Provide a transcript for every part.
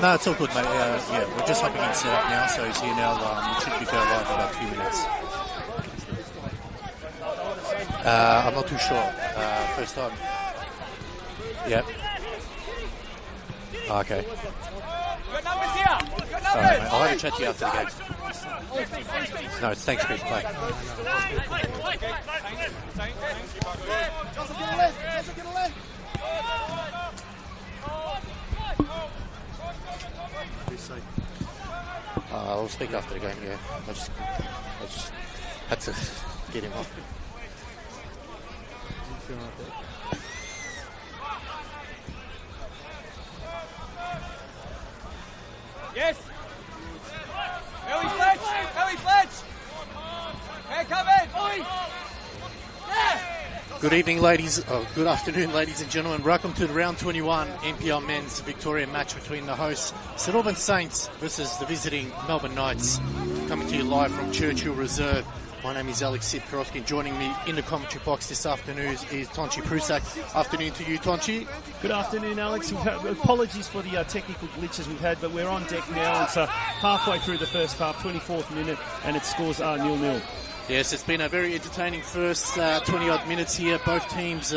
No, it's all good, mate. Yeah, we're just hopping in setup now, so he's here now. We should be going live in about 2 minutes. I'm not too sure. First time. Yep. Okay. All right, mate. I'll have a chat to you after the game. No, it's thanks, Chris. Bye. I'll speak after the game, yeah. I just had to get him off. Yes! Ellie Fletch! Ellie Fletch! Hey, come in! Oi! Yeah! Good evening, ladies. Good afternoon, ladies and gentlemen. Welcome to the round 21 NPL Men's Victorian match between the hosts Albans Saints versus the visiting Melbourne Knights. Coming to you live from Churchill Reserve. My name is Alex Sitkorowski, and joining me in the commentary box this afternoon is Tonchi Prusak. Afternoon to you, Tonchi. Good afternoon, Alex. Apologies for the technical glitches we've had, but we're on deck now. It's halfway through the first half, 24th minute, and it scores 0-0. Yes, it's been a very entertaining first 20-odd minutes here. Both teams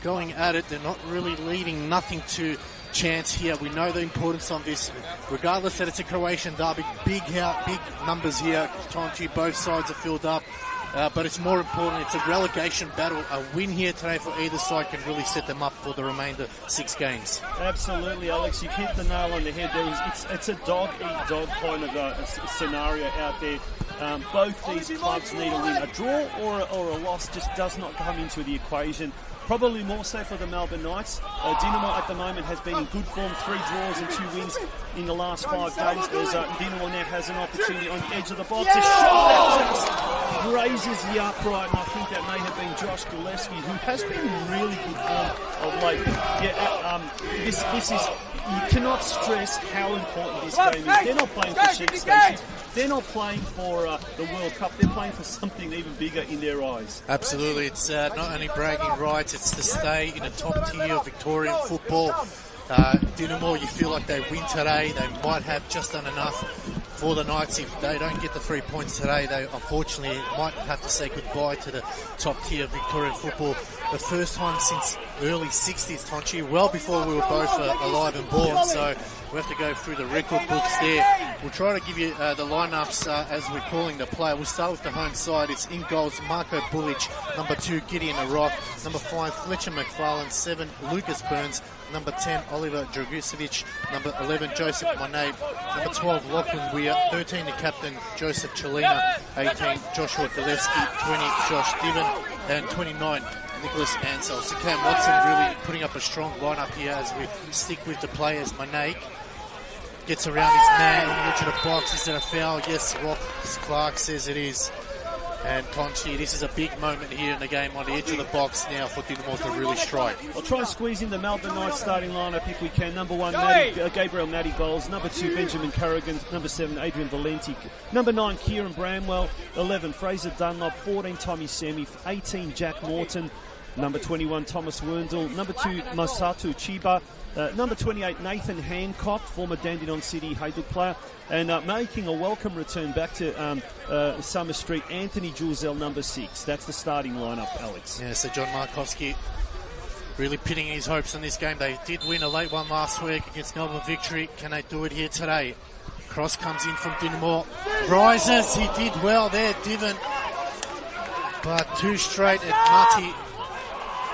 going at it. They're not really leaving nothing to chance here. We know the importance of this, regardless that it's a Croatian derby. Big numbers here. Tonchi, both sides are filled up. But it's more important, it's a relegation battle. A win here today for either side can really set them up for the remainder 6 games. Absolutely, Alex. You've hit the nail on the head. It's a dog-eat-dog kind of a scenario out there. Both these clubs need a win. A draw or a loss just does not come into the equation. Probably more so for the Melbourne Knights. Dynamo at the moment has been in good form, 3 draws and 2 wins in the last 5 games. As Dynamo now has an opportunity on the edge of the box. A shot that just grazes the upright, and I think that may have been Josh Gillespie, who has been in really good form of late. This is, you cannot stress how important this game is. They're not playing for sheep stations. They're not playing for the World Cup. They're playing for something even bigger in their eyes. Absolutely. It's not only bragging rights, it's to stay in the top tier of Victorian football. Dynamo, you feel like they win today. They might have just done enough for the Knights. If they don't get the 3 points today, they unfortunately might have to say goodbye to the top tier of Victorian football. The first time since early 60s, Tonchi, well before we were both alive and born. So we have to go through the record books there. We'll try to give you the lineups as we're calling the play. We'll start with the home side. It's in goals, Marko Bulic. Number 2, Gideon Arock. Number 5, Fletcher McFarlane. 7, Lucas Burns. Number 10, Oliver Dragusevic. Number 11, Joseph Monet. Number 12, Lachlan Weir. 13, the captain, Joseph Chelina. 18, Joshua Gillespie. 20, Josh Diven. And 29, Nicholas Ansell. So Cam Watson really putting up a strong lineup here as we stick with the players. Monet gets around his man on the edge of the box. Is it a foul? Yes, Ross Clark says it is. And Tonchi, this is a big moment here in the game on the edge of the box now for Dynamo to really strike. I'll try and squeeze in the Melbourne Knights starting lineup if we can. Number 1, Gabriel Matty goals. Number 2, Benjamin Carrigan. Number 7, Adrian Valenti. Number 9, Kieran Bramwell. 11, Fraser Dunlop. 14, Tommy Semi. 18, Jack Morton. Number 21, Thomas Werndl. Number 2, Masato Chiba. Number 28, Nathan Hancock, former Dandenong City Hajduk player. And making a welcome return back to Summer Street, Anthony Julzel, number 6. That's the starting lineup, Alex. Yeah, so John Markowski really pinning his hopes on this game. They did win a late one last week against Melbourne Victory. Can they do it here today? Cross comes in from Dynamo. Rises, he did well there, Diven. But too straight, and Marty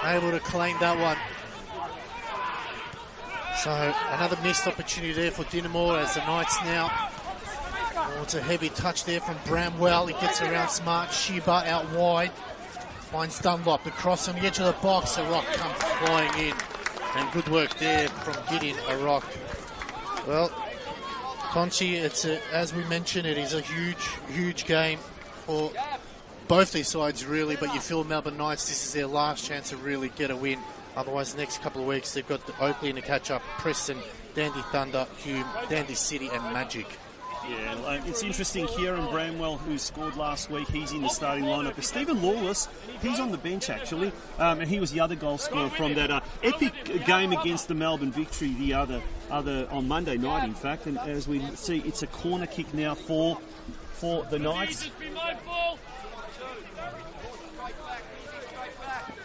able to claim that one. So another missed opportunity there for Dynamo as the Knights now. Oh, it's a heavy touch there from Bramwell. He gets around smart. Shiba out wide. Finds Dunlop. The cross on the edge of the box. A rock comes flying in. And good work there from Gideon Arock. Well, Tonchi, it's as we mentioned, it is a huge game for both these sides really, but you feel Melbourne Knights, this is their last chance to really get a win. Otherwise, the next couple of weeks, they've got Oakley in the catch-up, Preston, Dandy Thunder, Hume, Dandy City and Magic. Yeah, it's interesting. Kieran Bramwell, who scored last week, he's in the starting lineup. But Stephen Lawless, he's on the bench actually, and he was the other goal scorer from that epic game against the Melbourne Victory the other on Monday night, in fact. And as we see, it's a corner kick now for the Knights.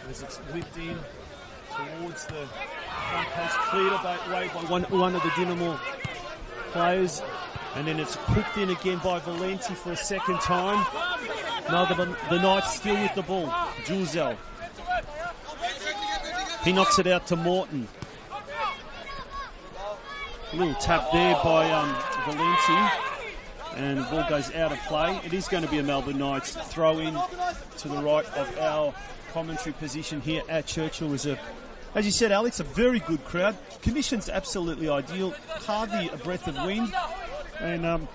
As it's whipped in towards the front post, cleared away by one of the Dinamo players. And then it's hooked in again by Valenti for a second time. Now the Knights still with the ball. Juzel. He knocks it out to Morton. A little tap there by Valenti. And the ball goes out of play. It is going to be a Melbourne Knights throw in to the right of our commentary position here at Churchill Reserve. As you said, Alex, a very good crowd. Conditions absolutely ideal. Hardly a breath of wind. And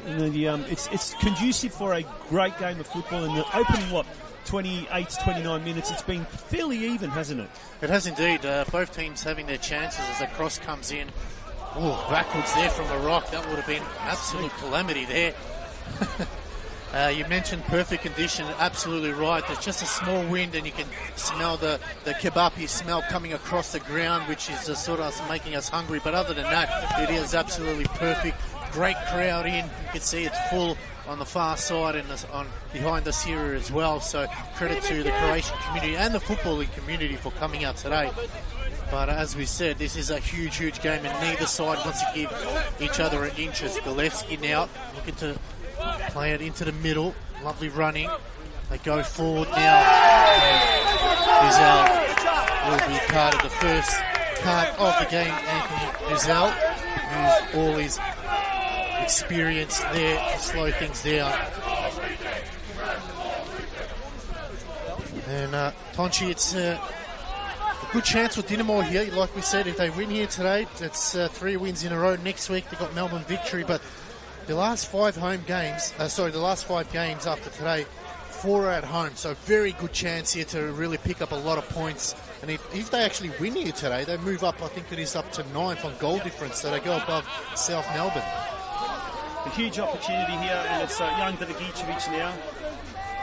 it's conducive for a great game of football. And the opening, 28 to 29 minutes, it's been fairly even, hasn't it? It has indeed. Both teams having their chances as the cross comes in. Oh, backwards there from the rock. That would have been absolute calamity there. You mentioned perfect condition. Absolutely right. There's just a small wind and you can smell the kebapi smell coming across the ground, which is sort of making us hungry. But other than that, it is absolutely perfect. Great crowd in. You can see it's full on the far side and behind us here as well. So credit to the Croatian community and the footballing community for coming out today. But as we said, this is a huge, huge game, and neither side wants to give each other an inch. As Galevsky now looking to play it into the middle. Lovely running. They go forward now. Rizal will be part of the first card of the game. Anthony Rizal, who's all his experience there to slow things down. And Tonchi, it's a good chance for Dinamo here. Like we said, if they win here today, it's 3 wins in a row. Next week they've got Melbourne Victory, but the last 5 games after today, 4 are at home. So very good chance here to really pick up a lot of points. And if they actually win here today, they move up, I think it is up to 9th on goal difference. So they go above South Melbourne. A huge opportunity here, and it's young Dragicevic now.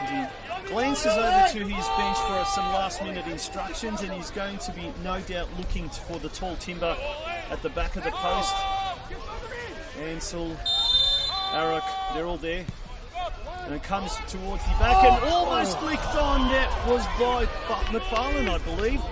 He glances over to his bench for some last-minute instructions, and he's going to be no doubt looking for the tall timber at the back of the post. Ansel, Arak, they're all there. And it comes towards the back and almost flicked on. That was by McFarlane, I believe.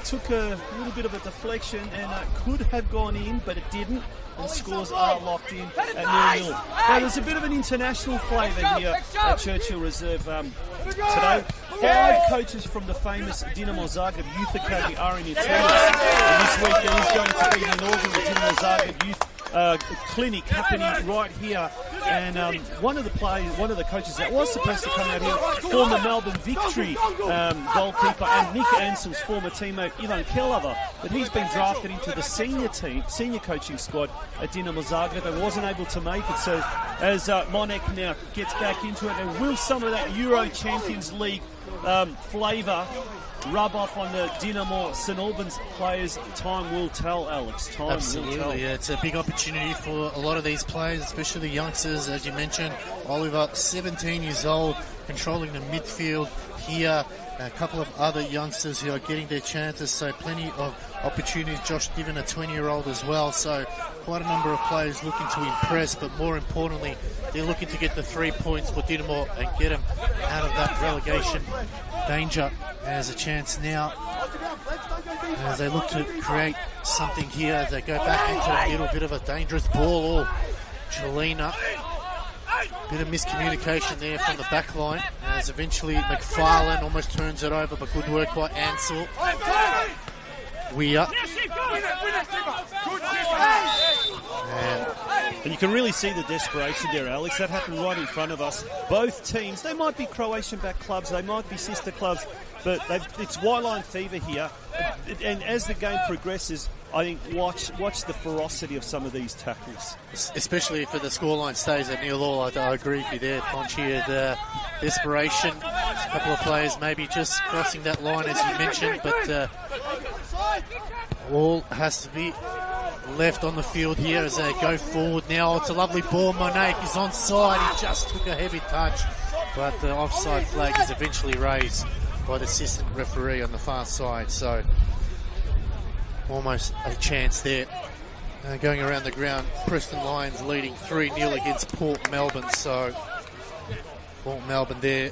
Took a little bit of a deflection and could have gone in, but it didn't. And scores are locked in at 0-0. Now, there's a bit of an international flavour here at Churchill Reserve today. 5 coaches from the famous Dinamo Zagreb Youth Academy are in attendance. And this week there is going to be the inaugural Dinamo Zagreb Youth clinic happening right here. And one of the coaches that was supposed to come out here, former Melbourne Victory goalkeeper and Nick Ansel's former teammate Ivan Kelava, but he's been drafted into the senior coaching squad at Dinamo Zagreb. They wasn't able to make it, so as Monek now gets back into it, and will some of that Euro Champions League flavour rub off on the Dinamo St Albans players? Time will tell, Alex. Time Absolutely, will tell. Yeah, it's a big opportunity for a lot of these players, especially the youngsters, as you mentioned. Oliver, 17 years old, controlling the midfield here. A couple of other youngsters who are getting their chances, so plenty of opportunities. Josh Diven, a 20-year-old as well, so quite a number of players looking to impress, but more importantly, they're looking to get the 3 points for Dinamo and get them out of that relegation danger. There's a chance now as they look to create something here as they go back into the middle. Bit of a dangerous ball. Chelina. Bit of miscommunication there from the back line as eventually McFarlane almost turns it over, but good work by Ansel. And you can really see the desperation there, Alex. That happened right in front of us. Both teams, they might be Croatian-backed clubs, they might be sister clubs, but it's white-line fever here. And as the game progresses, I think watch the ferocity of some of these tackles. Especially if the scoreline stays at 0-0, I agree with you there, Ponchi. The desperation, a couple of players maybe just crossing that line as you mentioned, but all has to be left on the field here as they go forward now. It's a lovely ball. Monet is onside. He just took a heavy touch, but the offside flag is eventually raised by the assistant referee on the far side. So almost a chance there. Going around the ground, Preston Lions leading 3-0 against Port Melbourne. So Port Melbourne there.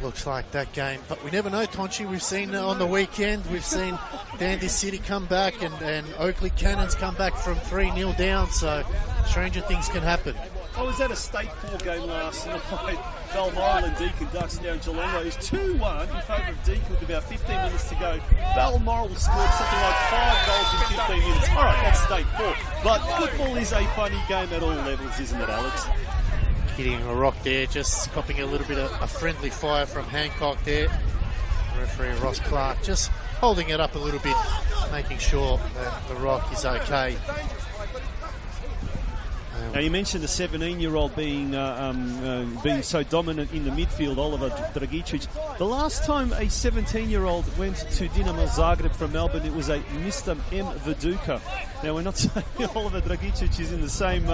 Looks like that game, but we never know, Tonchi. We've seen on the weekend, we've seen Dandy City come back and Oakley Cannons come back from 3-0 down, so stranger things can happen. I was at a State 4 game last night. Balmoral and Deakin Ducks down Geelong. It was 2-1 in favour of Deakin with about 15 minutes to go. Balmoral scored something like 5 goals in 15 minutes. All right, that's State 4. But football is a funny game at all levels, isn't it, Alex? Hitting a rock there, just copying a little bit of a friendly fire from Hancock there. Referee Ross Clark just holding it up a little bit, making sure that the rock is okay. Now you mentioned the 17-year-old being so dominant in the midfield, Oliver Dragicic. The last time a 17-year-old went to Dinamo Zagreb from Melbourne, it was a Mr. M. Viduka. Now we're not saying Oliver Dragicic is in the same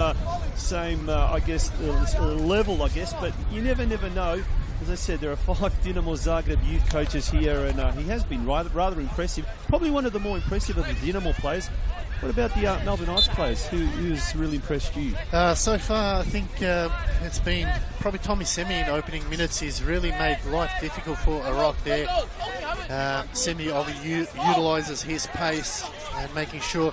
level, I guess, but you never know. As I said, there are 5 Dinamo Zagreb youth coaches here, and he has been rather impressive. Probably one of the more impressive of the Dinamo players. What about the Melbourne Knights players? Who's really impressed you? So far, I think it's been probably Tommy Semi in opening minutes. He's really made life difficult for a rock there. Semi utilises his pace and making sure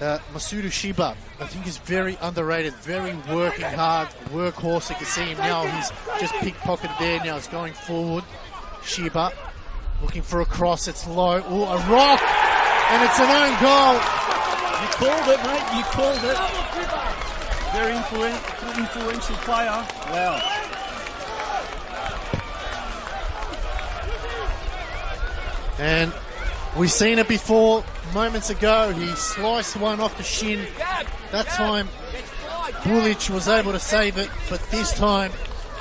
Masudu Shiba, I think, is very underrated, very working hard, workhorse. You can see him now. He's just pickpocketed there. Now he's going forward. Shiba looking for a cross. It's low. Oh, a rock! And it's an own goal. You called it, mate. You called it. Very influential player. Wow. And we've seen it before. Moments ago, he sliced one off the shin. That time, Bulic was able to save it, but this time,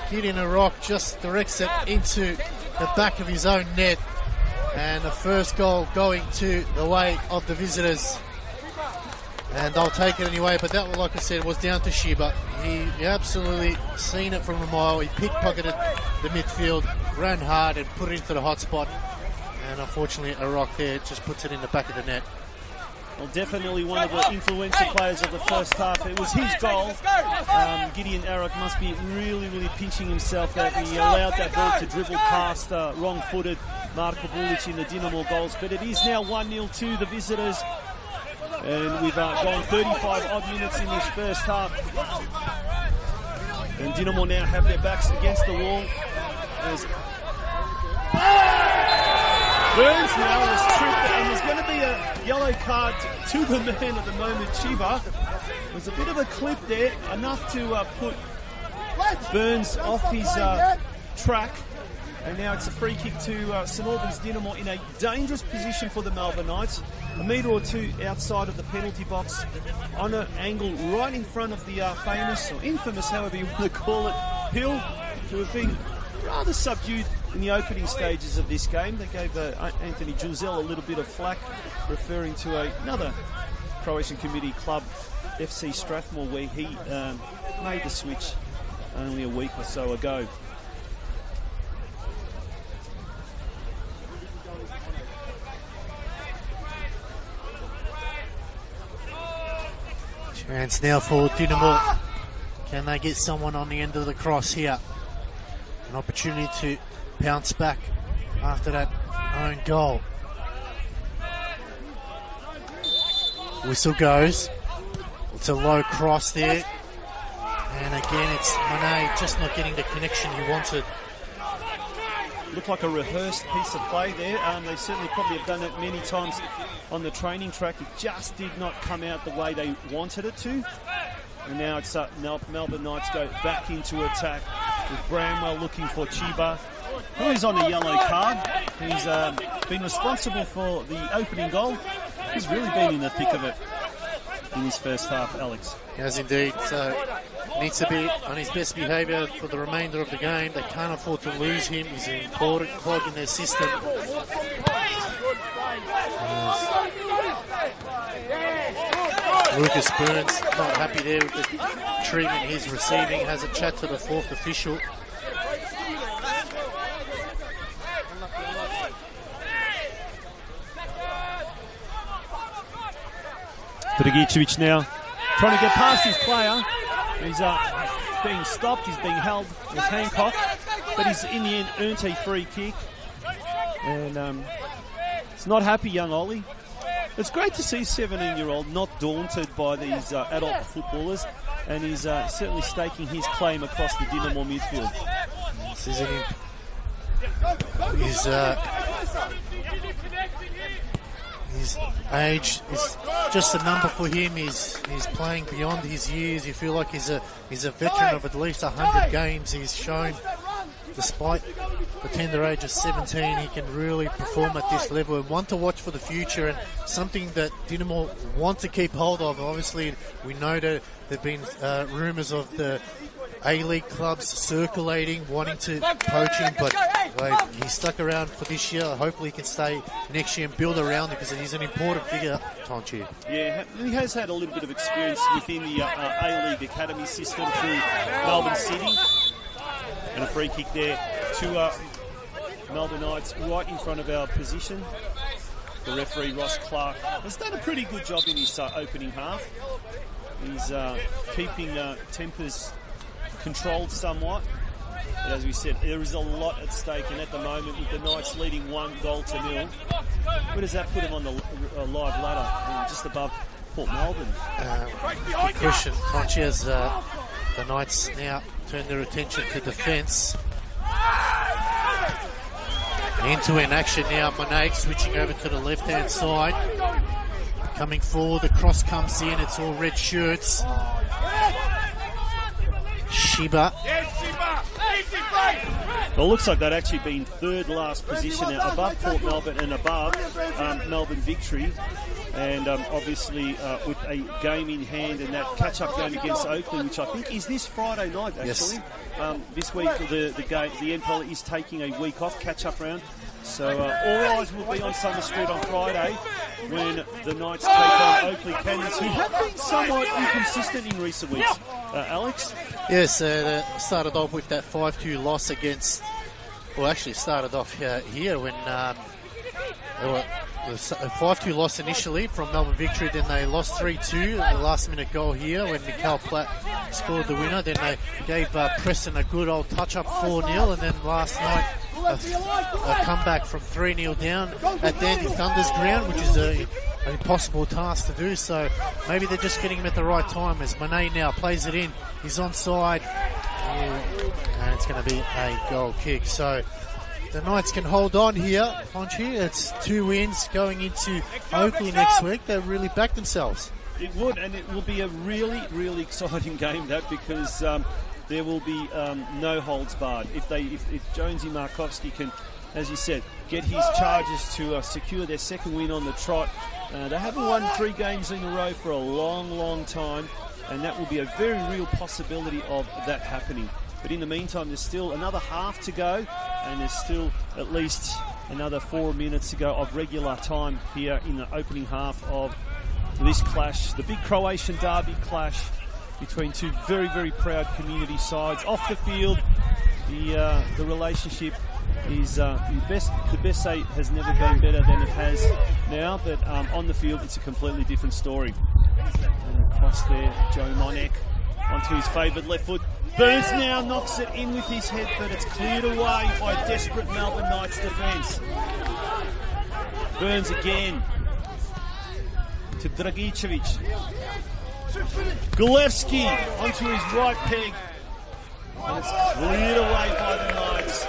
hitting a rock just directs it into the back of his own net. And the first goal going to the way of the visitors. And they'll take it anyway, but that, like I said, was down to Shiba. He absolutely seen it from a mile. He pickpocketed the midfield, ran hard and put it into the hot spot. And unfortunately, a rock there just puts it in the back of the net. Well, definitely one of the influential players of the first half. It was his goal. Gideon Arak must be really pinching himself that he allowed that ball to dribble past wrong-footed Marko Bulic in the Dinamo goals. But it is now 1-0 to the visitors. And we've gone 35 odd minutes in this first half. And Dinamo now have their backs against the wall. As Burns now is tripped, and there's going to be a yellow card to the man at the moment, Chiba. There's a bit of a clip there, enough to put Burns off his track. And now it's a free kick to St Albans Dinamo in a dangerous position for the Melbourne Knights. A metre or two outside of the penalty box, on an angle right in front of the famous, or infamous, however you want to call it, Hill, who have been rather subdued in the opening stages of this game. They gave Anthony Juzel a little bit of flack, referring to another Croatian committee club, FC Strathmore, where he made the switch only a week or so ago. Chance now for Dinamo. Can they get someone on the end of the cross here? An opportunity to bounce back after that own goal. Whistle goes. It's a low cross there. And again, it's Monet just not getting the connection he wanted. Looked like a rehearsed piece of play there. They certainly probably have done it many times on the training track. It just did not come out the way they wanted it to. And now it's Melbourne Knights go back into attack with Bramwell looking for Chiba, who is on a yellow card. He's been responsible for the opening goal. He's really been in the thick of it in his first half, Alex. Yes, indeed. So needs to be on his best behaviour for the remainder of the game. They can't afford to lose him. He's an important clog in their system. Lucas Burns not happy there with the treatment he's receiving. Has a chat to the fourth official. Dragicevic now trying to get past his player. He's being stopped, he's being held with Hancock, but he's in the end earned a free kick. And it's not happy, young Ollie. It's great to see a 17-year-old not daunted by these adult footballers, and he's certainly staking his claim across the Dinamo midfield. This isn't him. His age is just a number for him. He's playing beyond his years. You feel like he's a veteran of at least 100 games. He's shown, despite the tender age of 17, he can really perform at this level, and one to watch for the future, and something that Dinamo want to keep hold of. Obviously, we know that there have been rumours of the A-League clubs circulating, wanting to poach him, but he's stuck around for this year. Hopefully he can stay next year and build around it, because he's an important figure, Tonchi. Yeah, he has had a little bit of experience within the A-League academy system through Melbourne City. And a free kick there to Melbourne Knights, right in front of our position. The referee, Ross Clark, has done a pretty good job in his opening half. He's keeping tempers controlled somewhat. But as we said, there is a lot at stake, and at the moment, with the Knights leading 1-0, where does that put him on the live ladder? Just above Port Melbourne. Good question, Conchi, as the Knights now turn their attention to defence. End-to-end action now. Monet switching over to the left-hand side. Coming forward, the cross comes in. It's all red shirts. Shiba. Well, it looks like they'd actually been third last position now, above Port Melbourne and above Melbourne Victory. And obviously with a game in hand and that catch-up game against Oakland, which I think is this Friday night, actually. Yes. This week, the NPL is taking a week off, catch-up round. So all eyes will be on Summer Street on Friday when the Knights take on Oakland Cannons, who have been somewhat inconsistent in recent weeks. Alex? Yes, they started off with that 5-2 loss against... Well, actually started off here when... They were a 5-2 loss initially from Melbourne Victory, then they lost 3-2, the last minute goal here when Mikael Platt scored the winner. Then they gave Preston a good old touch-up 4-0, and then last night a comeback from 3-0 down at Dandy Thunder's ground, which is an impossible task to do. So maybe they're just getting him at the right time, as Monet now plays it in. He's onside, and it's going to be a goal kick. So the Knights can hold on here, Ponchi. It's 2 wins going into Oakley next week. They really back themselves. It would, and it will be a really, really exciting game, that, because there will be no holds barred. If Jonesy Markovski can, as you said, get his Chargers to secure their second win on the trot. They haven't won 3 games in a row for a long, long time, and that will be a very real possibility of that happening. But in the meantime, there's still another half to go, and there's still at least another 4 minutes to go of regular time here in the opening half of this clash, the big Croatian derby clash between two very, very proud community sides. Off the field, the relationship is the best say has never been better than it has now, but on the field it's a completely different story. And across there, Joe Monek onto his favoured left foot. Burns now knocks it in with his head, but it's cleared away by desperate Melbourne Knights defence. Burns again to Dragicevic. Gulevski onto his right peg, and it's cleared away by the Knights.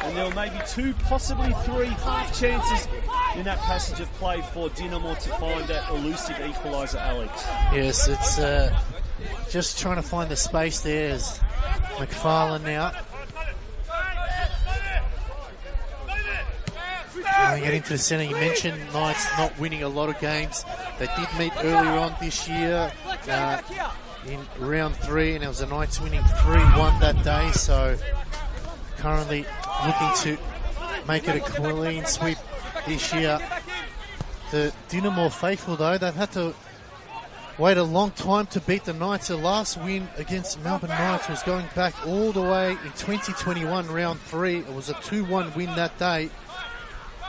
And there were maybe 2, possibly 3 half chances in that passage of play for Dinamo to find that elusive equaliser, Alex. Yes, it's just trying to find the space there as McFarlane now. Going into the centre, you mentioned Knights not winning a lot of games. They did meet earlier on this year in round 3, and it was the Knights winning 3-1 that day. So currently looking to make it a clean sweep this year. The Dinamo faithful, though, they've had to waited a long time to beat the Knights. Their last win against Melbourne Knights was going back all the way in 2021, round 3. It was a 2-1 win that day.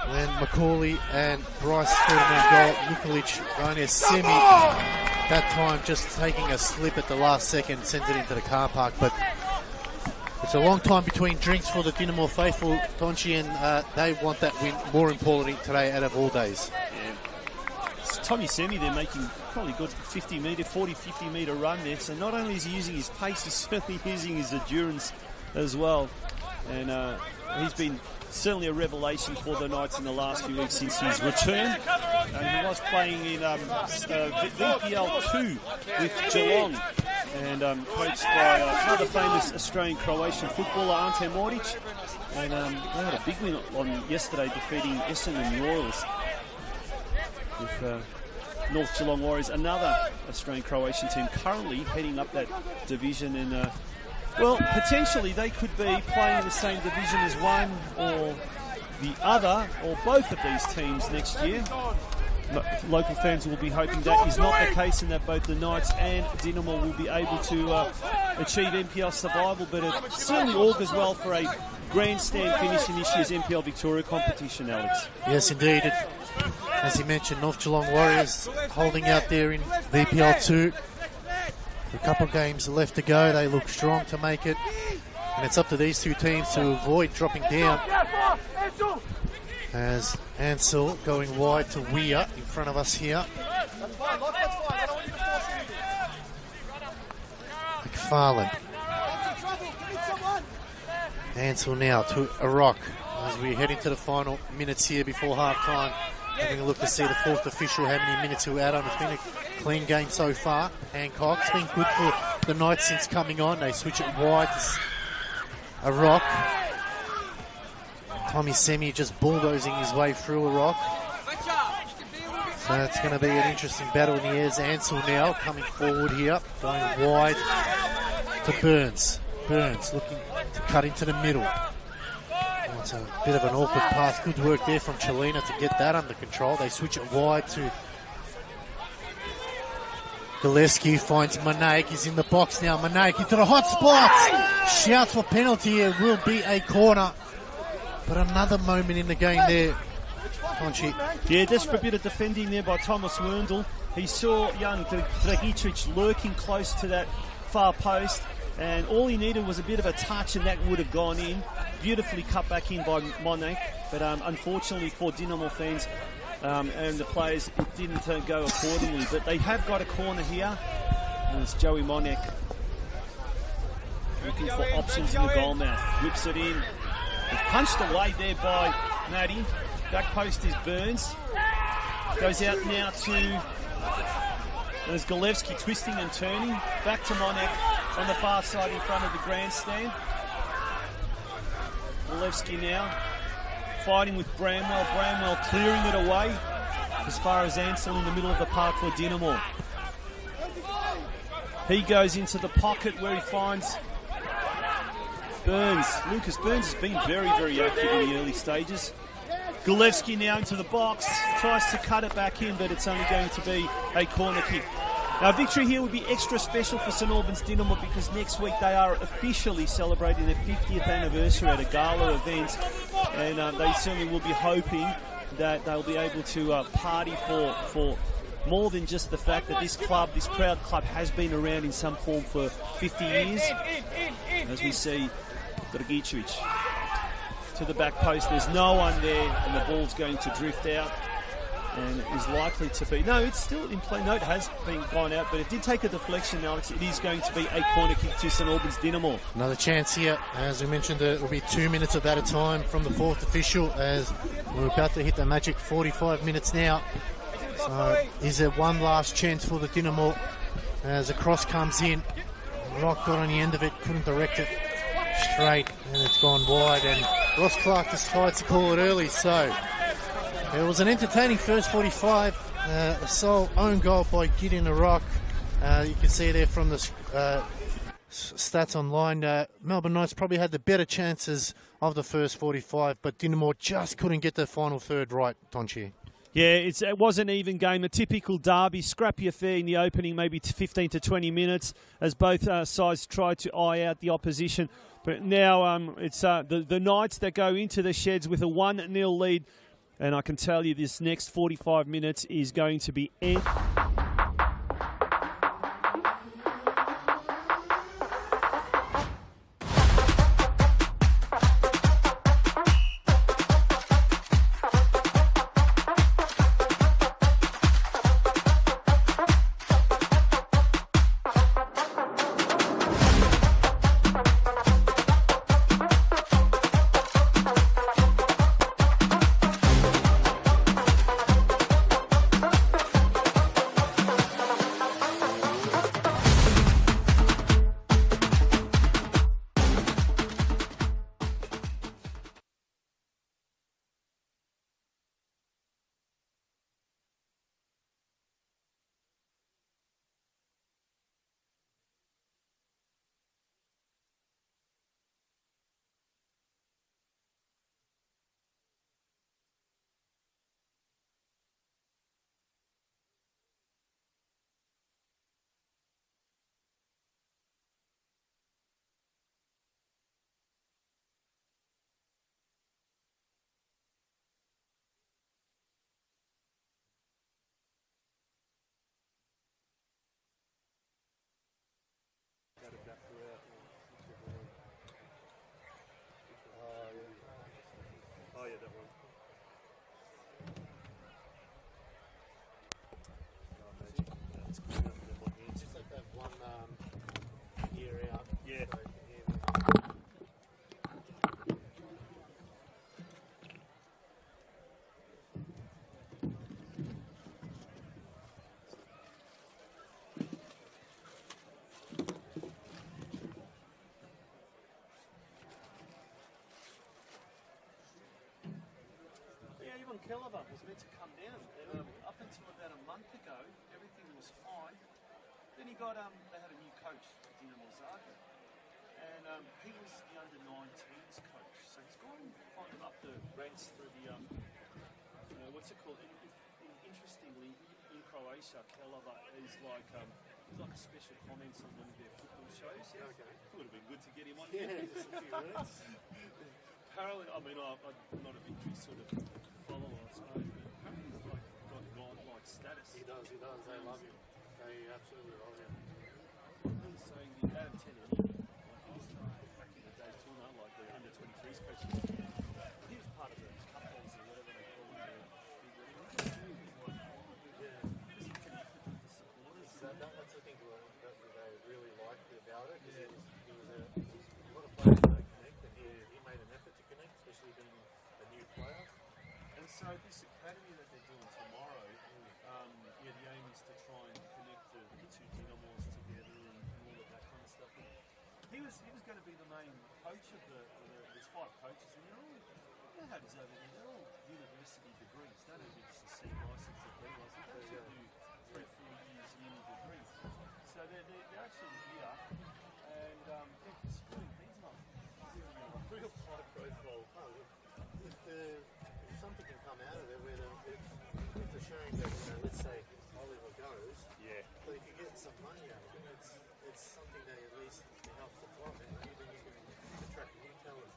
Then Macaulay and Bryce scored an goal. Nikolic only a semi. That time just taking a slip at the last second, sent it into the car park. But it's a long time between drinks for the Dinamo faithful, Tonchi, and they want that win more importantly today out of all days. Yeah. It's Tommy Semi, they're making probably good 50 metre run there. So not only is he using his pace, he's certainly using his endurance as well. And he's been certainly a revelation for the Knights in the last few weeks since his return. He was playing in VPL 2 with Geelong, and coached by another famous Australian-Croatian footballer, Ante Moric. And they had a big win on yesterday, defeating Essendon Royals with North Geelong Warriors, another Australian-Croatian team currently heading up that division. And well, potentially they could be playing in the same division as one or the other, or both of these teams next year. Local fans will be hoping that is not the case, and that both the Knights and Dinamo will be able to achieve NPL survival, but it certainly augurs well for a grandstand finish in this year's NPL Victoria competition, Alex. Yes, indeed. As you mentioned, North Geelong Warriors holding out there in VPL 2. A couple of games left to go. They look strong to make it. And it's up to these two teams to avoid dropping down. As Ansel going wide to Weir in front of us here. McFarlane. Ansel now to Iraq as we head into the final minutes here before half-time. Having a look to see the fourth official, how many minutes he'll add on. It's been a clean game so far. Hancock, it's been good for the Knights since coming on. They switch it wide to Iraq. Tommy Semi just bulldozing his way through Iraq. So it's going to be an interesting battle in the airs. Ansel now coming forward here, going wide to Burns. Burns looking to cut into the middle. Oh, it's a bit of an awkward pass. Good work there from Chelina to get that under control. They switch it wide to Gillespie, finds Manaik. He's in the box now. Manaik into the hot spots. Shouts for penalty. It will be a corner. But another moment in the game there. Conchi. Yeah, desperate bit of defending there by Thomas Werndl. He saw young Dragičić lurking close to that far post, and all he needed was a bit of a touch, and that would have gone in. Beautifully cut back in by Manaik, but unfortunately for Dinamo fans and the players, it didn't go accordingly. But they have got a corner here. And it's Joey Manaik looking for options in the goal mouth. Whips it in. It's punched away there by Natty. Back post is Burns. Goes out now to... There's Gillespie twisting and turning. Back to Manaik on the far side in front of the grandstand. Gillespie now fighting with Bramwell. Bramwell clearing it away as far as Ansel in the middle of the park for Dinamo. He goes into the pocket where he finds Burns. Lucas Burns has been very, very active in the early stages. Gillespie now into the box, tries to cut it back in, but it's only going to be a corner kick. Now, victory here would be extra special for St Albans Dinamo because next week they are officially celebrating their 50th anniversary at a gala event, and they certainly will be hoping that they'll be able to party for more than just the fact that this club, this proud club, has been around in some form for 50 years. As we see Dragičić to the back post, there's no one there, and the ball's going to drift out and is likely to be... No, it's still in play. No, it has been gone out, but it did take a deflection, Alex. It is going to be a corner kick to St Albans Dinamo. Another chance here. As we mentioned, it will be 2 minutes of that a time from the fourth official, as we're about to hit the magic 45 minutes now. So is there one last chance for the Dinamo as a cross comes in? Rock got on the end of it, couldn't direct it straight, and it's gone wide, and Ross Clark decides to call it early. So it was an entertaining first 45. A sole own goal by Gideon Iraq. You can see there from the stats online. Melbourne Knights probably had the better chances of the first 45, but Dinamo just couldn't get the final third right, Tonchi. Yeah, it was an even game, a typical derby, scrappy affair in the opening, maybe 15 to 20 minutes, as both sides tried to eye out the opposition. But now it's the Knights that go into the sheds with a 1-0 lead, and I can tell you this next 45 minutes is going to be Kelleher was meant to come down. Up until about a month ago, everything was fine. Then he got, they had a new coach at Dinamo Zagreb, and he was the under-19s coach. So he's gone kind of up the ranks through the, what's it called? Interestingly, in Croatia, Kelleher is like, he's like a special comments on one of their football shows. Yeah, okay. Would have been good to get him on here. Just a few words. Apparently, I mean, I'm not a Victory sort of follower, I suppose, but apparently he's like got godlike status. He does, they love him. They absolutely love him. He's saying the out of 10 like he was back in the day, like the under-23s coach. He was part of the couples or whatever they call it. Yeah. Because he connected with the supporters. That's the thing that they really liked about it, because he was a lot of players that connect, and he made an effort to connect, especially being a new player. And so this academy that they're doing tomorrow, the aim is to try and connect the two Dynamos together and all of that kind of stuff. And he was going to be the main coach of there's 5 coaches, and they're all over there. They're all university degrees. They don't need just a C license, a B license. They actually do 3-4 years uni degrees. So they're actually here, and they're screwing things up. Real high profile. If something can come out of there, it's a shame that, let's say Oliver goes. Yeah. But if you get some money out of it, it's something that at least helps the club, and even you can attract new talent.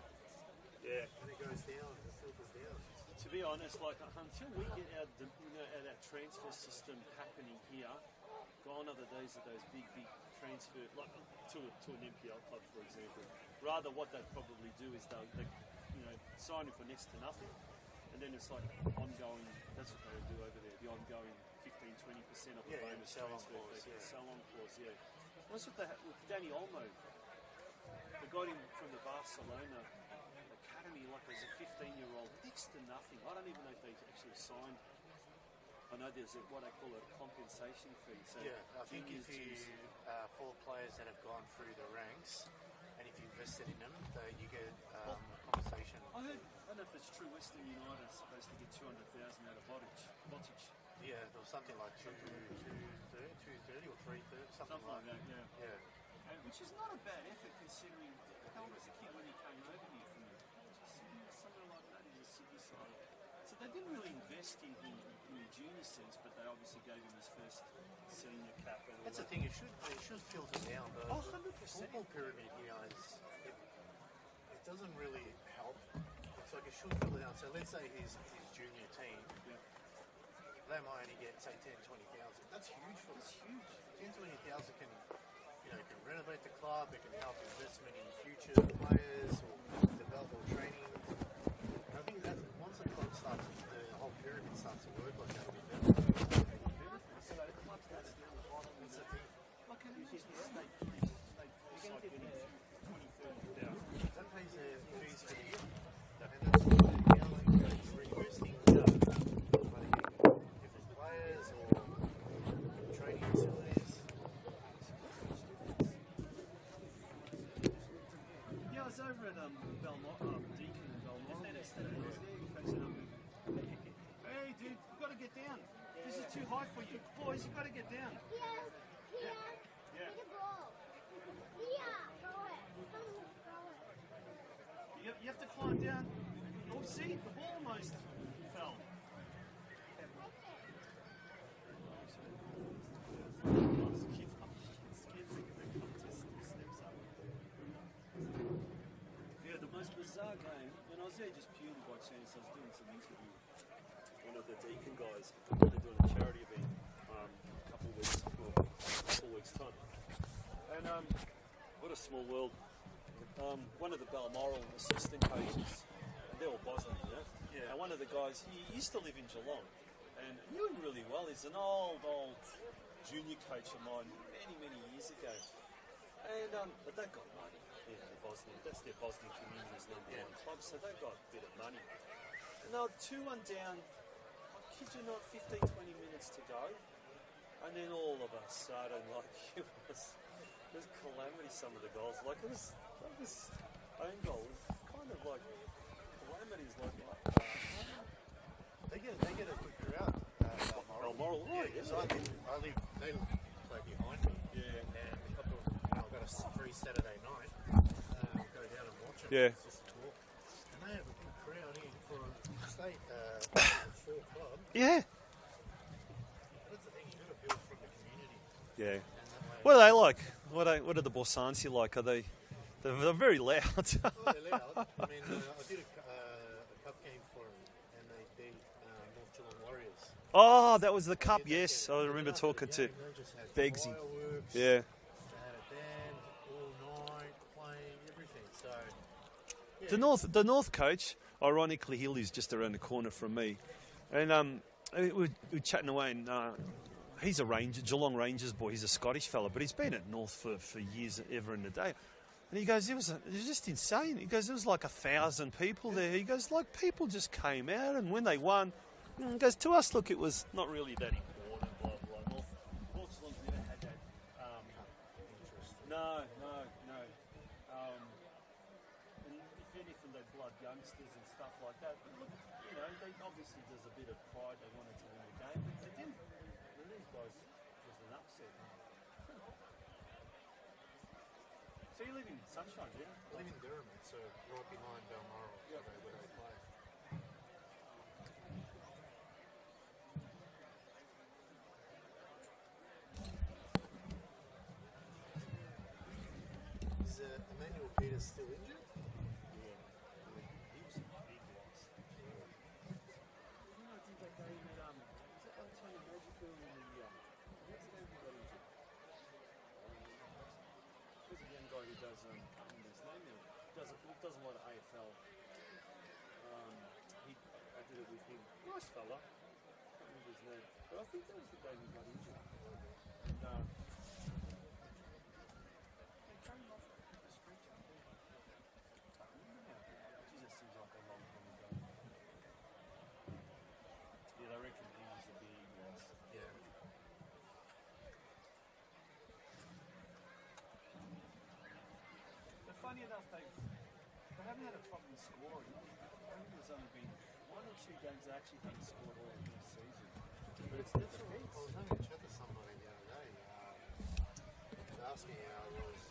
Yeah. When it goes down, it filters down. To be honest, like until we get our transfer system happening here, gone are the days of those big transfer, like to an NPL club, for example. Rather, what they'd probably do is they'll sign him for next to nothing, and then it's like ongoing. That's what they would do over there. The ongoing 15-20% of the bonus transfer fee, sell-on clause. Yeah, that's what they had with Danny Olmo. They got him from the Barcelona academy like as a 15-year-old, next to nothing. I don't even know if they actually signed. I know there's what they call a compensation fee. So yeah, I think if you 4 players that have gone through the ranks, and if you invested in them, you get compensation. I don't know if it's true. Western United is supposed to get 200,000 out of Botic. Yeah, there was something like 230 or 330, something like that. Yeah. And which is not a bad effort considering how old was the kid when he came over here from somewhere like that in the Sydney side. So they didn't really invest in him him in junior since, but they obviously gave him his first senior cap. And all That's the that. thing. It should filter down. The, Oh, the 100%. football pyramid here it doesn't really help. It's like it should filter down. So let's say his junior team, they might only get say 10, 20,000. That's huge for us. Huge. 10, 20,000 can can renovate the club. It can help investment in future players or develop or training. And I think that once the club starts, the whole pyramid starts to work like that. So the club starts down the bottom. That's the thing. Like an state police like winning 20, 30,000. That pays their fees for the year. And that's reinvesting different players or training facilities. Yeah, I was over at Deacon and Balmoral yesterday. I was there catching up with. Hey, dude, you've got to get down. This is too high for you. Boys, you've got to get down. Yeah. You have to climb down. Oh, see, the ball almost fell. Yeah, the most bizarre game, and I was there just purely by chance. I was doing some interview with one of the Deacon guys. They're doing a charity event a couple of weeks time. And what a small world. One of the Balmoral assistant coaches, and they're all Bosnian, And one of the guys, he used to live in Geelong, and knew him really well. He's an old junior coach of mine many years ago. And but they've got money, the Bosnian. That's their Bosnian community's number one club, so they've got a bit of money. And they were 2-1 down. I kid you not, 15-20 minutes to go, and then all of a sudden, like it was calamity. Some of the goals, like this own goal was kind of like calamities, like They get a good crowd. Balmoral, right? Yeah, they play behind me. Yeah. And a couple of, I've got a free Saturday night. Go down and watch it. Yeah. It's just cool. And they have a good crowd in for a state full club. Yeah. That's the thing, you've got to build from the community. Yeah. And that way, What are they like? What are the Borsansi like? Are they? They're very loud. well, they're loud. I mean, I did a cup game for them, and they beat North Geelong Warriors. Oh, that was the cup. Yes, I remember talking to Begsy. Fireworks, Yeah. they had a band all night, playing everything. So yeah. The North coach, ironically, he lives just around the corner from me, and we're chatting away, and he's a Geelong Rangers boy. He's a Scottish fella, but he's been at North for years, ever in the day. And he goes, it was just insane. He goes, there was like 1,000 people there. He goes, like people just came out, and when they won, he goes, to us, look, it was not really that important. Blah blah. North Geelong's never had that. No. And if anything, they blood youngsters and stuff like that. But look, they obviously there's a bit of pride. They wanted to win the game, but they didn't. And these guys was an upset. So you live in Sunshine, do you? I live in Durham, so right behind Balmoral, where they play. Is Emmanuel Peters still injured? Yeah. He was a big loss. I think that game at is that Antonio Magical in the what's the name he got injured? There's a young guy who does can't remember his name now. Does a lot of AFL. I did it with him. Nice fella. Can't remember his name. But I think that was the game he got injured. And they came off the stretch up there. I can't remember now. It just seems like a long time ago. Yeah, I reckon he was a big loss. Yeah. But funny enough, they haven't had a problem scoring. I think there's only been 1 or 2 games they actually haven't scored all of this season. But it's I was having a chat to somebody the other day to ask me how it was.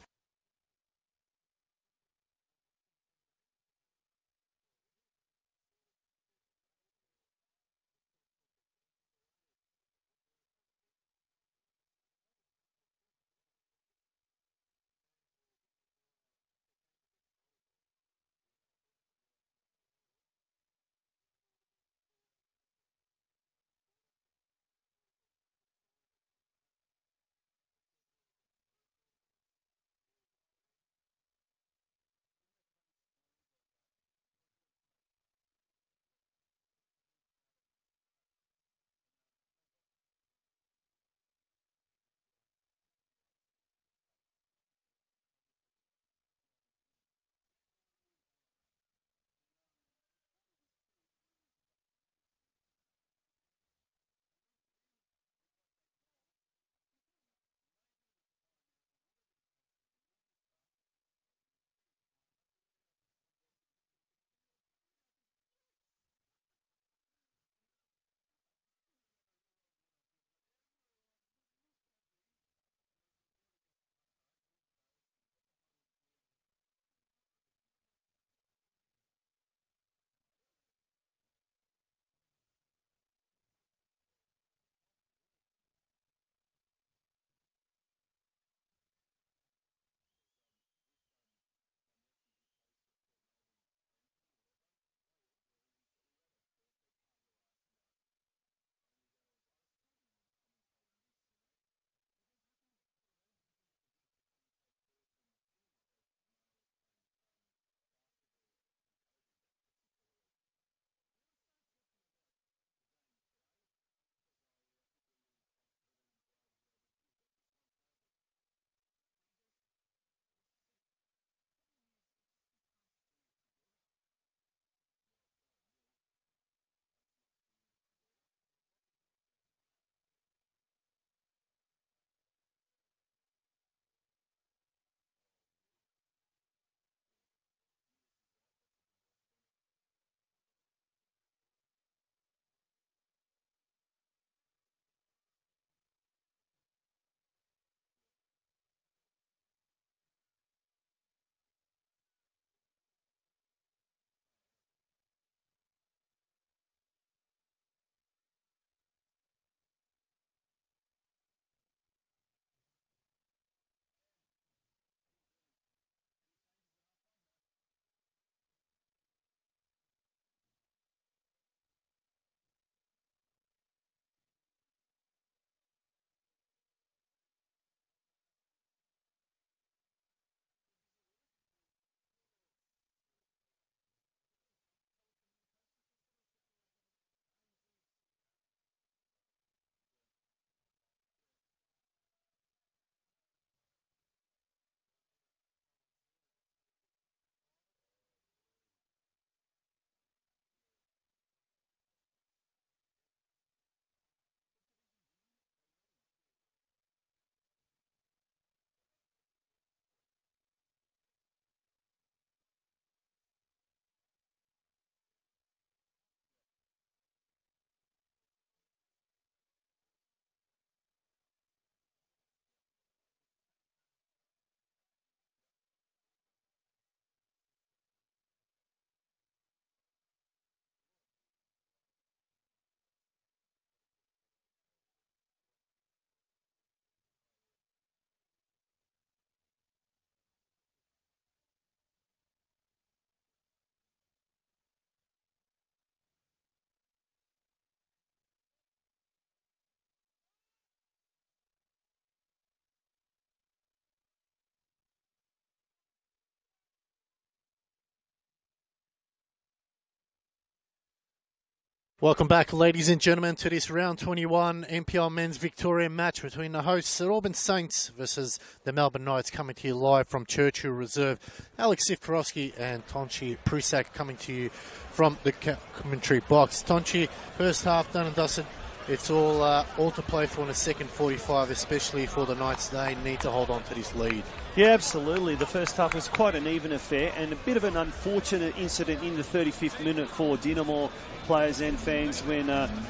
Welcome back, ladies and gentlemen, to this round 21 NPL Men's Victorian match between the hosts at Albans Saints versus the Melbourne Knights, coming to you live from Churchill Reserve. Alex Sifkarowski and Tonchi Prusak coming to you from the commentary box. Tonchi, first half done and dusted. It's all to play for in the second 45, especially for the Knights. They need to hold on to this lead. Yeah, absolutely. The first half was quite an even affair, and a bit of an unfortunate incident in the 35th minute for Dinamo players and fans when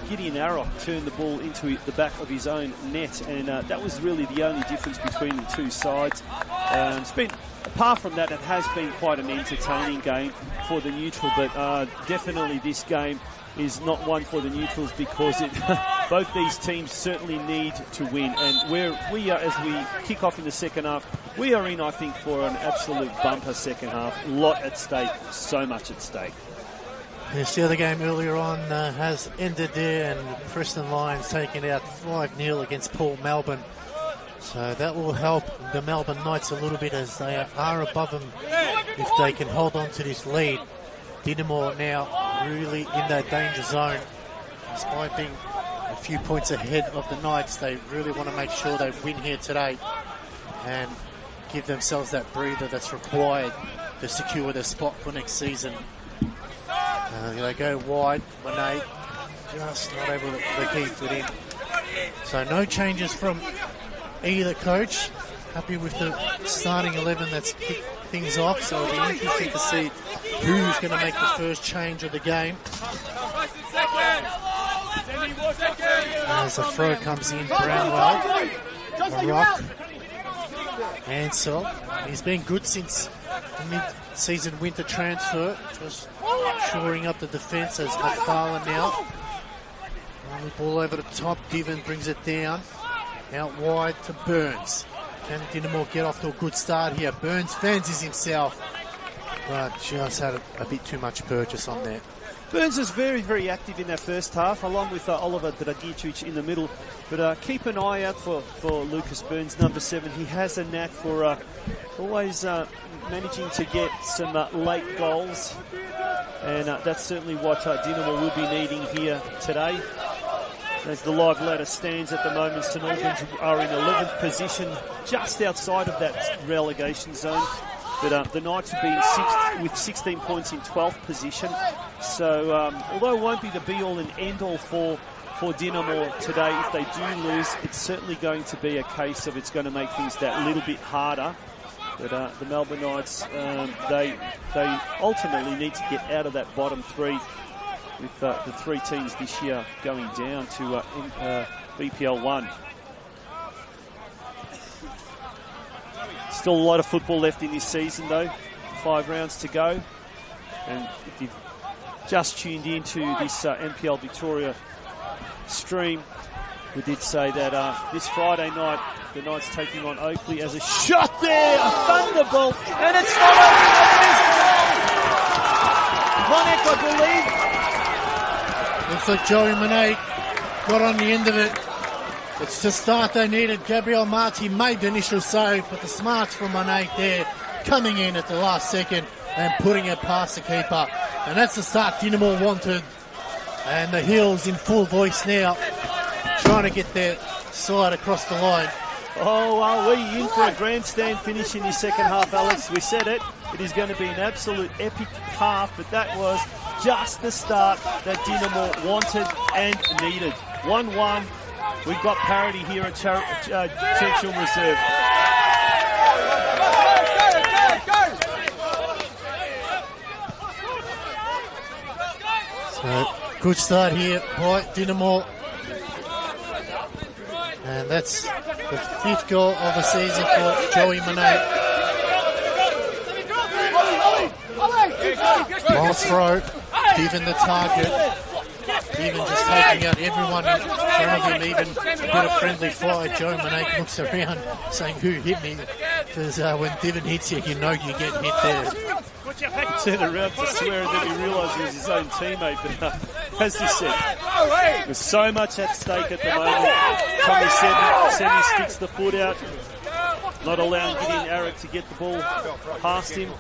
Gideon Arrock turned the ball into the back of his own net, and that was really the only difference between the two sides. Apart from that, it has been quite an entertaining game for the neutral, but definitely this game is not one for the neutrals because both these teams certainly need to win, and we are, as we kick off in the second half, we are in, I think, for an absolute bumper second half. A lot at stake, so much at stake. Yes, the other game earlier on has ended there, and Preston Lions taking out 5-0 against Port Melbourne. So that will help the Melbourne Knights a little bit as they are above them if they can hold on to this lead. Dinamo now really in that danger zone. Despite being a few points ahead of the Knights, they really want to make sure they win here today and give themselves that breather that's required to secure their spot for next season. They go wide. Monet just not able to keep it in. So no changes from either coach. Happy with the starting 11 that's kicked things off. So it'll be interesting to see who's going to make the first change of the game. As the throw comes in, Brownwell, Rock, Ansel. He's been good since the mid-season winter transfer, just shoring up the defence as McFarlane now. The ball over the top, Diven brings it down, out wide to Burns. Can Dinamo get off to a good start here? Burns fancies himself, but just had a bit too much purchase on there. Burns was very, very active in that first half, along with Oliver Dragicevic in the middle. But keep an eye out for Lucas Burns, number 7. He has a knack for always managing to get some late goals. And that's certainly what Dinamo will be needing here today. As the live ladder stands at the moment, St Albans are in 11th position, just outside of that relegation zone. But the Knights will be in 6th with 16 points in 12th position. So although it won't be the be-all and end-all for Dinamo today, if they do lose, it's certainly going to be a case of it's going to make things that little bit harder. But the Melbourne Knights, they ultimately need to get out of that bottom 3 with the 3 teams this year going down to BPL 1. Still a lot of football left in this season though, 5 rounds to go. And if you've just tuned into this NPL Victoria stream, we did say that this Friday night the Knights taking on Oakley as a shot there, a thunderbolt, and it's not Monek, I believe. Looks like Joey Monet got on the end of it. It's the start they needed. Gabriel Marti made the initial save, but the smarts from Monet there coming in at the last second and putting it past the keeper. And that's the start Dinamo wanted. And the Hills in full voice now, trying to get their side across the line. Oh, are we in for a grandstand finish in the second half, Alex? We said it. It is going to be an absolute epic half, but that was just the start that Dinamo wanted and needed. 1-1. We've got parity here at Churchill Reserve. So, good start here by Dinamo. And that's the 5th goal of the season for Joey Monet. Long throw, Diven the target. Even just taking out everyone in front of him, even a bit of friendly fire. Joe Monet looks around saying, who hit me? Because when Diven hits you, you know you get hit there. He turned around to swear and then he realised it was his own teammate. But as he said, there's so much at stake at the moment. Tommy Semi sticks the foot out, not allowing Gideon Arrock to get the ball past him.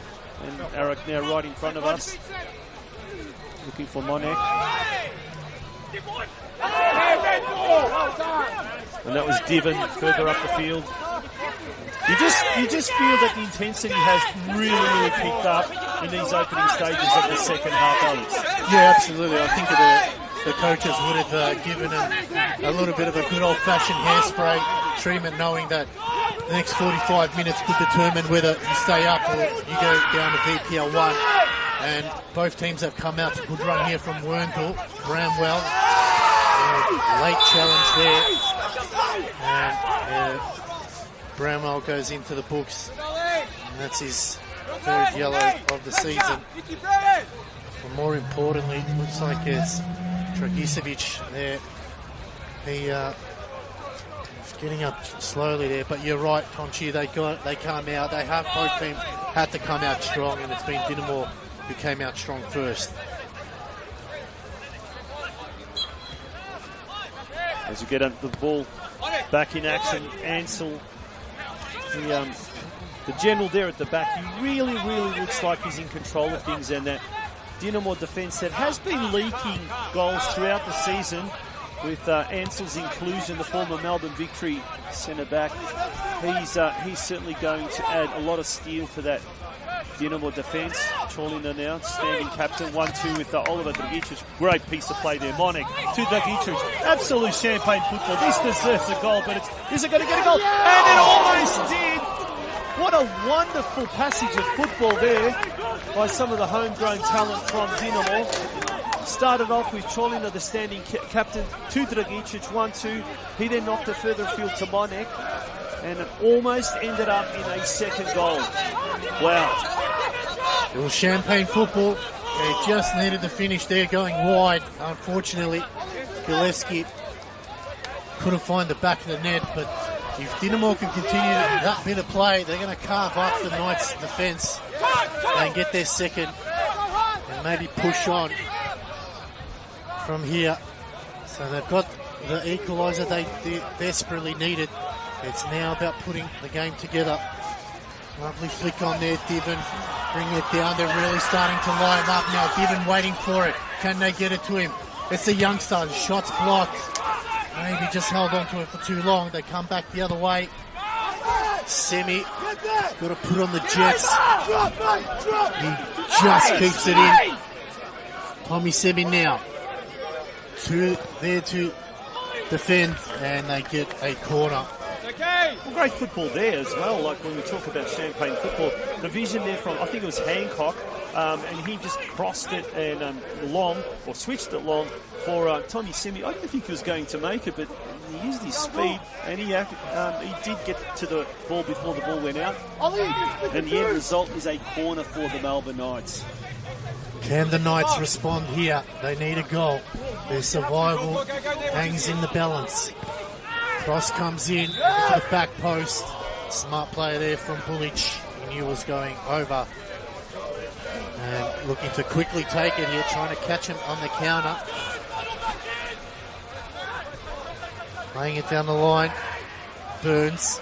And Arrock now right in front of us, looking for Monek. And that was Diven further up the field. You just feel that the intensity has really picked up in these opening stages of the second half, Alex. Yeah, absolutely. I think the coaches would have given him a little bit of a good old-fashioned hairspray treatment, knowing that the next 45 minutes could determine whether you stay up or you go down to VPL 1. And both teams have come out to a good run here from Wernthal, Bramwell. Late challenge there. And Bramwell goes into the books. And that's his third yellow of the season. But more importantly, it looks like it's Dragicevic there. He's getting up slowly there, but you're right, Tonchi, they come out. Both teams had to come out strong, and it's been Dinamo who came out strong first. As we get the ball back in action, Ansel, the general there at the back, he really looks like he's in control of things, and that Dinamo defence that has been leaking goals throughout the season with Ansel's inclusion, the former Melbourne Victory centre-back. He's certainly going to add a lot of steel to that Dinamo defence. Cholina now, standing captain, 1-2 with Oliver Dragicevic. Great piece of play there. Monek to Dragicevic. Absolute champagne football. This deserves a goal, but is it going to get a goal? And it almost did! What a wonderful passage of football there by some of the homegrown talent from Dinamo. Started off with Cholina, the standing captain, to Dragicevic, 1-2. He then knocked it further afield to Monek, and it almost ended up in a second goal. Wow. It was champagne football. They just needed the finish there going wide. Unfortunately, Gillespie couldn't find the back of the net, but if Dinamo can continue that bit of play, they're going to carve up the Knights' defence and get their second and maybe push on from here. So they've got the equalizer they desperately needed. It's now about putting the game together. Lovely flick on there, Diven. Bringing it down. They're really starting to line up now. Diven waiting for it. Can they get it to him? It's the youngster. Shot's blocked. Maybe just held on to it for too long. They come back the other way. Semi got to put on the Jets. He just keeps it in. Tommy Semi now. There to defend, and they get a corner. Well, great football there as well. Like when we talk about champagne football, the vision there from, I think it was Hancock, and he just crossed it and long, or switched it long for Tommy Simi. I didn't think he was going to make it, but he used his speed, and he did get to the ball before the ball went out. And the end result is a corner for the Melbourne Knights. Can the Knights respond here? They need a goal. Their survival hangs in the balance. Cross comes in to the back post. Smart player there from Bullich. He knew was going over. And looking to quickly take it here, trying to catch him on the counter. Laying it down the line. Burns.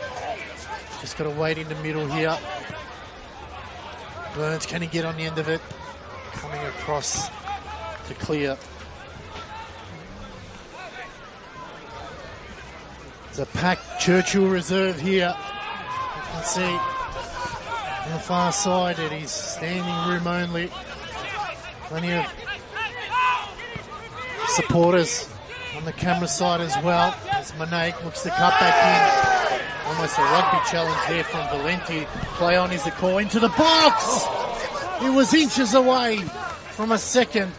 Just got to wait in the middle here. Burns, can he get on the end of it? Coming across to clear. It's a packed Churchill reserve here. You can see on the far side that he's standing room only. Plenty of supporters on the camera side as well. As Monet looks to cut back in. Almost a rugby challenge there from Valenti. Play on is the call into the box. He was inches away from a second.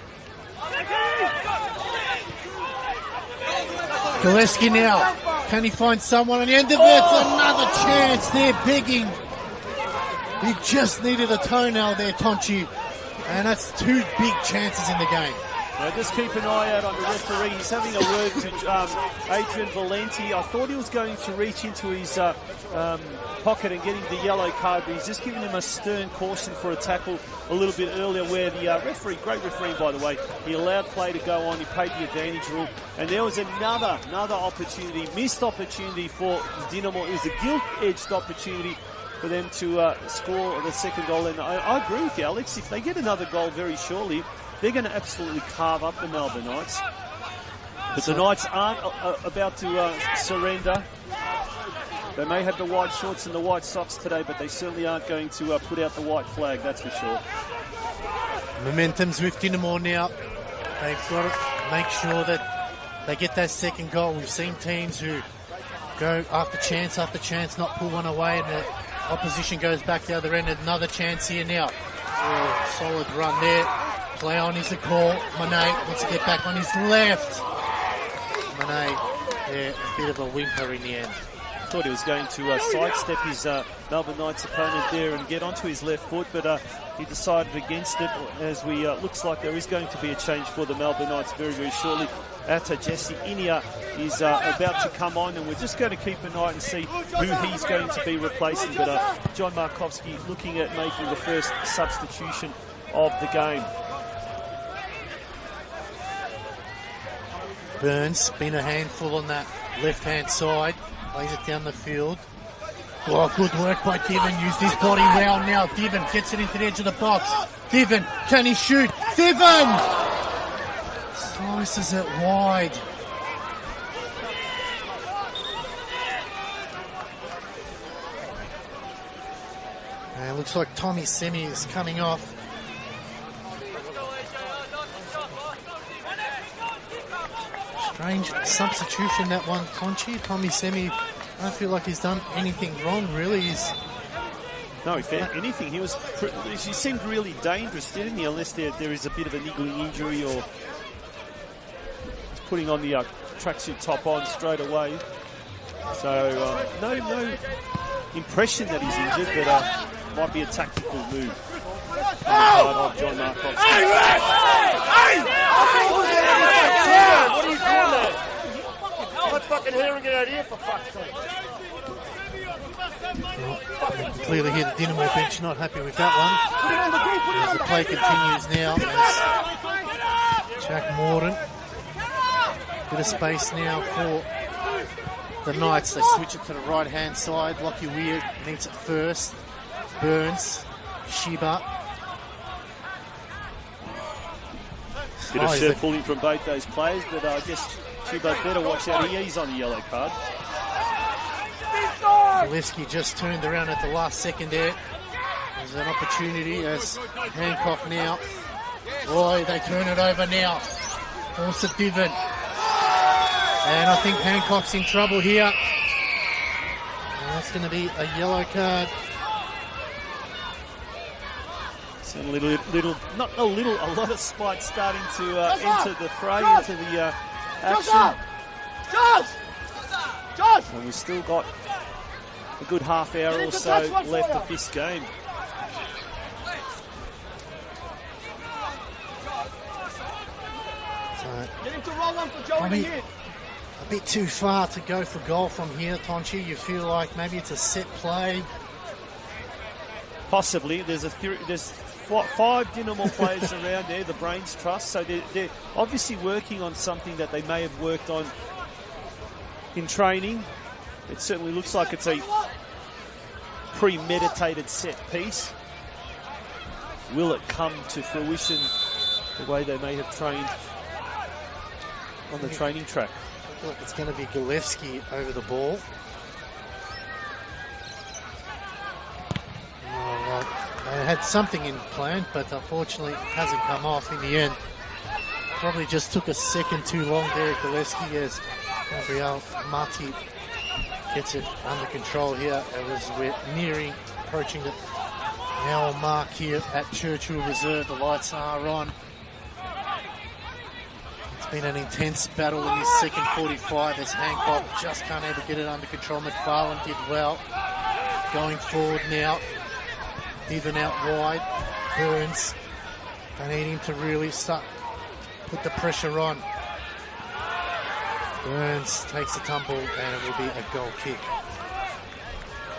Gillespie now. Can he find someone on the end of it? Another chance there, begging. He just needed a toenail there, Tonchi. And that's two big chances in the game. Now just keep an eye out on the referee. He's having a word to Adrian Valenti. I thought he was going to reach into his pocket and getting the yellow card, but he's just giving him a stern caution for a tackle a little bit earlier, where the referee, great referee by the way, he allowed play to go on, he paid the advantage rule, and there was another opportunity, missed opportunity for Dinamo. It was a gilt-edged opportunity for them to score the second goal. And I agree with you, Alex. If they get another goal very shortly, they're going to absolutely carve up the Melbourne Knights. But the Knights aren't about to surrender. They may have the white shorts and the white socks today, but they certainly aren't going to put out the white flag, that's for sure. Momentum's with Dinamo now. They've got to make sure that they get that second goal. We've seen teams who go after chance, not pull one away, and the opposition goes back the other end. Another chance here now. Oh, solid run there. Play on is the call. Monet wants to get back on his left. Monet, yeah, a bit of a whimper in the end. Thought he was going to sidestep his Melbourne Knights opponent there and get onto his left foot, but he decided against it. As we looks like there is going to be a change for the Melbourne Knights very, very shortly. After Jesse Inia is about to come on, and we're just going to keep an eye and see who he's going to be replacing. But John Markovski looking at making the first substitution of the game. Burns been a handful on that left-hand side. Plays it down the field. Oh, good work by Diven. Used his body well now. Diven gets it into the edge of the box. Diven, can he shoot? Diven! Slices it wide. And it looks like Tommy Semi is coming off. Strange substitution, that one, Tonchi. Tommy Semi, I don't feel like he's done anything wrong, really. No, if anything, he seemed really dangerous, didn't he? Unless there is a bit of a niggling injury, or he's putting on the tracksuit top on straight away. So no impression that he's injured, but might be a tactical move of John Markovski. What are you doing there? I'm not fucking hearing it out here, for fuck's sake. Well, clearly here the Dinamo bench not happy with that one. As the play continues now as Jack Morden. Bit of space now for the Knights. They switch it to the right hand side. Lockie Weir needs it first. Burns, Shiba. Bit of chef pulling from both those players, but I guess Shiba better watch out. He's on a yellow card. Gillespie just turned around at the last second there. There's an opportunity as Hancock now. Boy, they turn it over now. Force it Diven. And I think Hancock's in trouble here. And that's going to be a yellow card. So a lot of spite starting to enter the fray, into the action. Josh! And we've still got a good half hour or so left of this game. Get him to roll one for Joe in the hit. A bit too far to go for goal from here, Tonchi. You feel like maybe it's a set play. Possibly. There's 5 Dinamo players around there, the Brains Trust, so they're obviously working on something that they may have worked on in training. It certainly looks like it's a premeditated set piece. Will it come to fruition the way they may have trained on the training track? I feel like it's going to be Gillespie over the ball. They had something in plan, but unfortunately it hasn't come off in the end. Probably just took a second too long there, Gillespie, as Gabriel Marti gets it under control here. We're approaching the hour mark here at Churchill Reserve. The lights are on. It's been an intense battle in this second 45 as Hancock just can't ever get it under control. McFarlane did well. Going forward now. Diven out wide. Burns. They need him to really start put the pressure on. Burns takes a tumble and it will be a goal kick.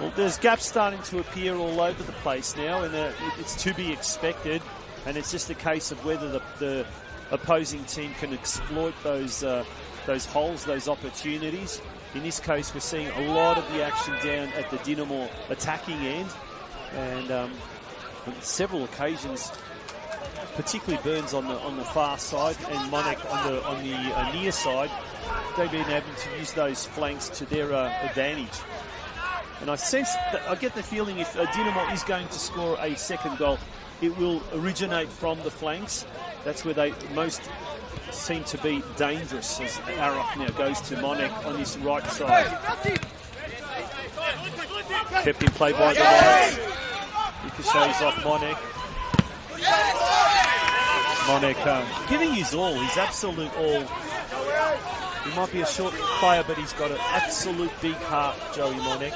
Well, there's gaps starting to appear all over the place now, and it's to be expected. And it's just a case of whether the opposing team can exploit those holes, those opportunities. In this case, we're seeing a lot of the action down at the Dinamo attacking end. And on several occasions, particularly Burns on the far side and Monek on the near side, they've been able to use those flanks to their advantage. And I get the feeling if Dinamo is going to score a second goal, it will originate from the flanks. That's where they most seem to be dangerous, as Arak now goes to Monek on his right side. Kept in play by the Knights. Ricochets off Monek. Monek giving his all, his absolute all. He might be a short player, but he's got an absolute big heart, Joey Monek.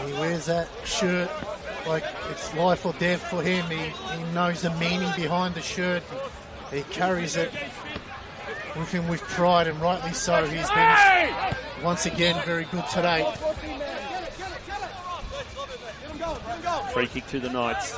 He wears that shirt like it's life or death for him. He knows the meaning behind the shirt. He carries it with him with pride, and rightly so. He's been, once again, very good today. Free kick to the Knights.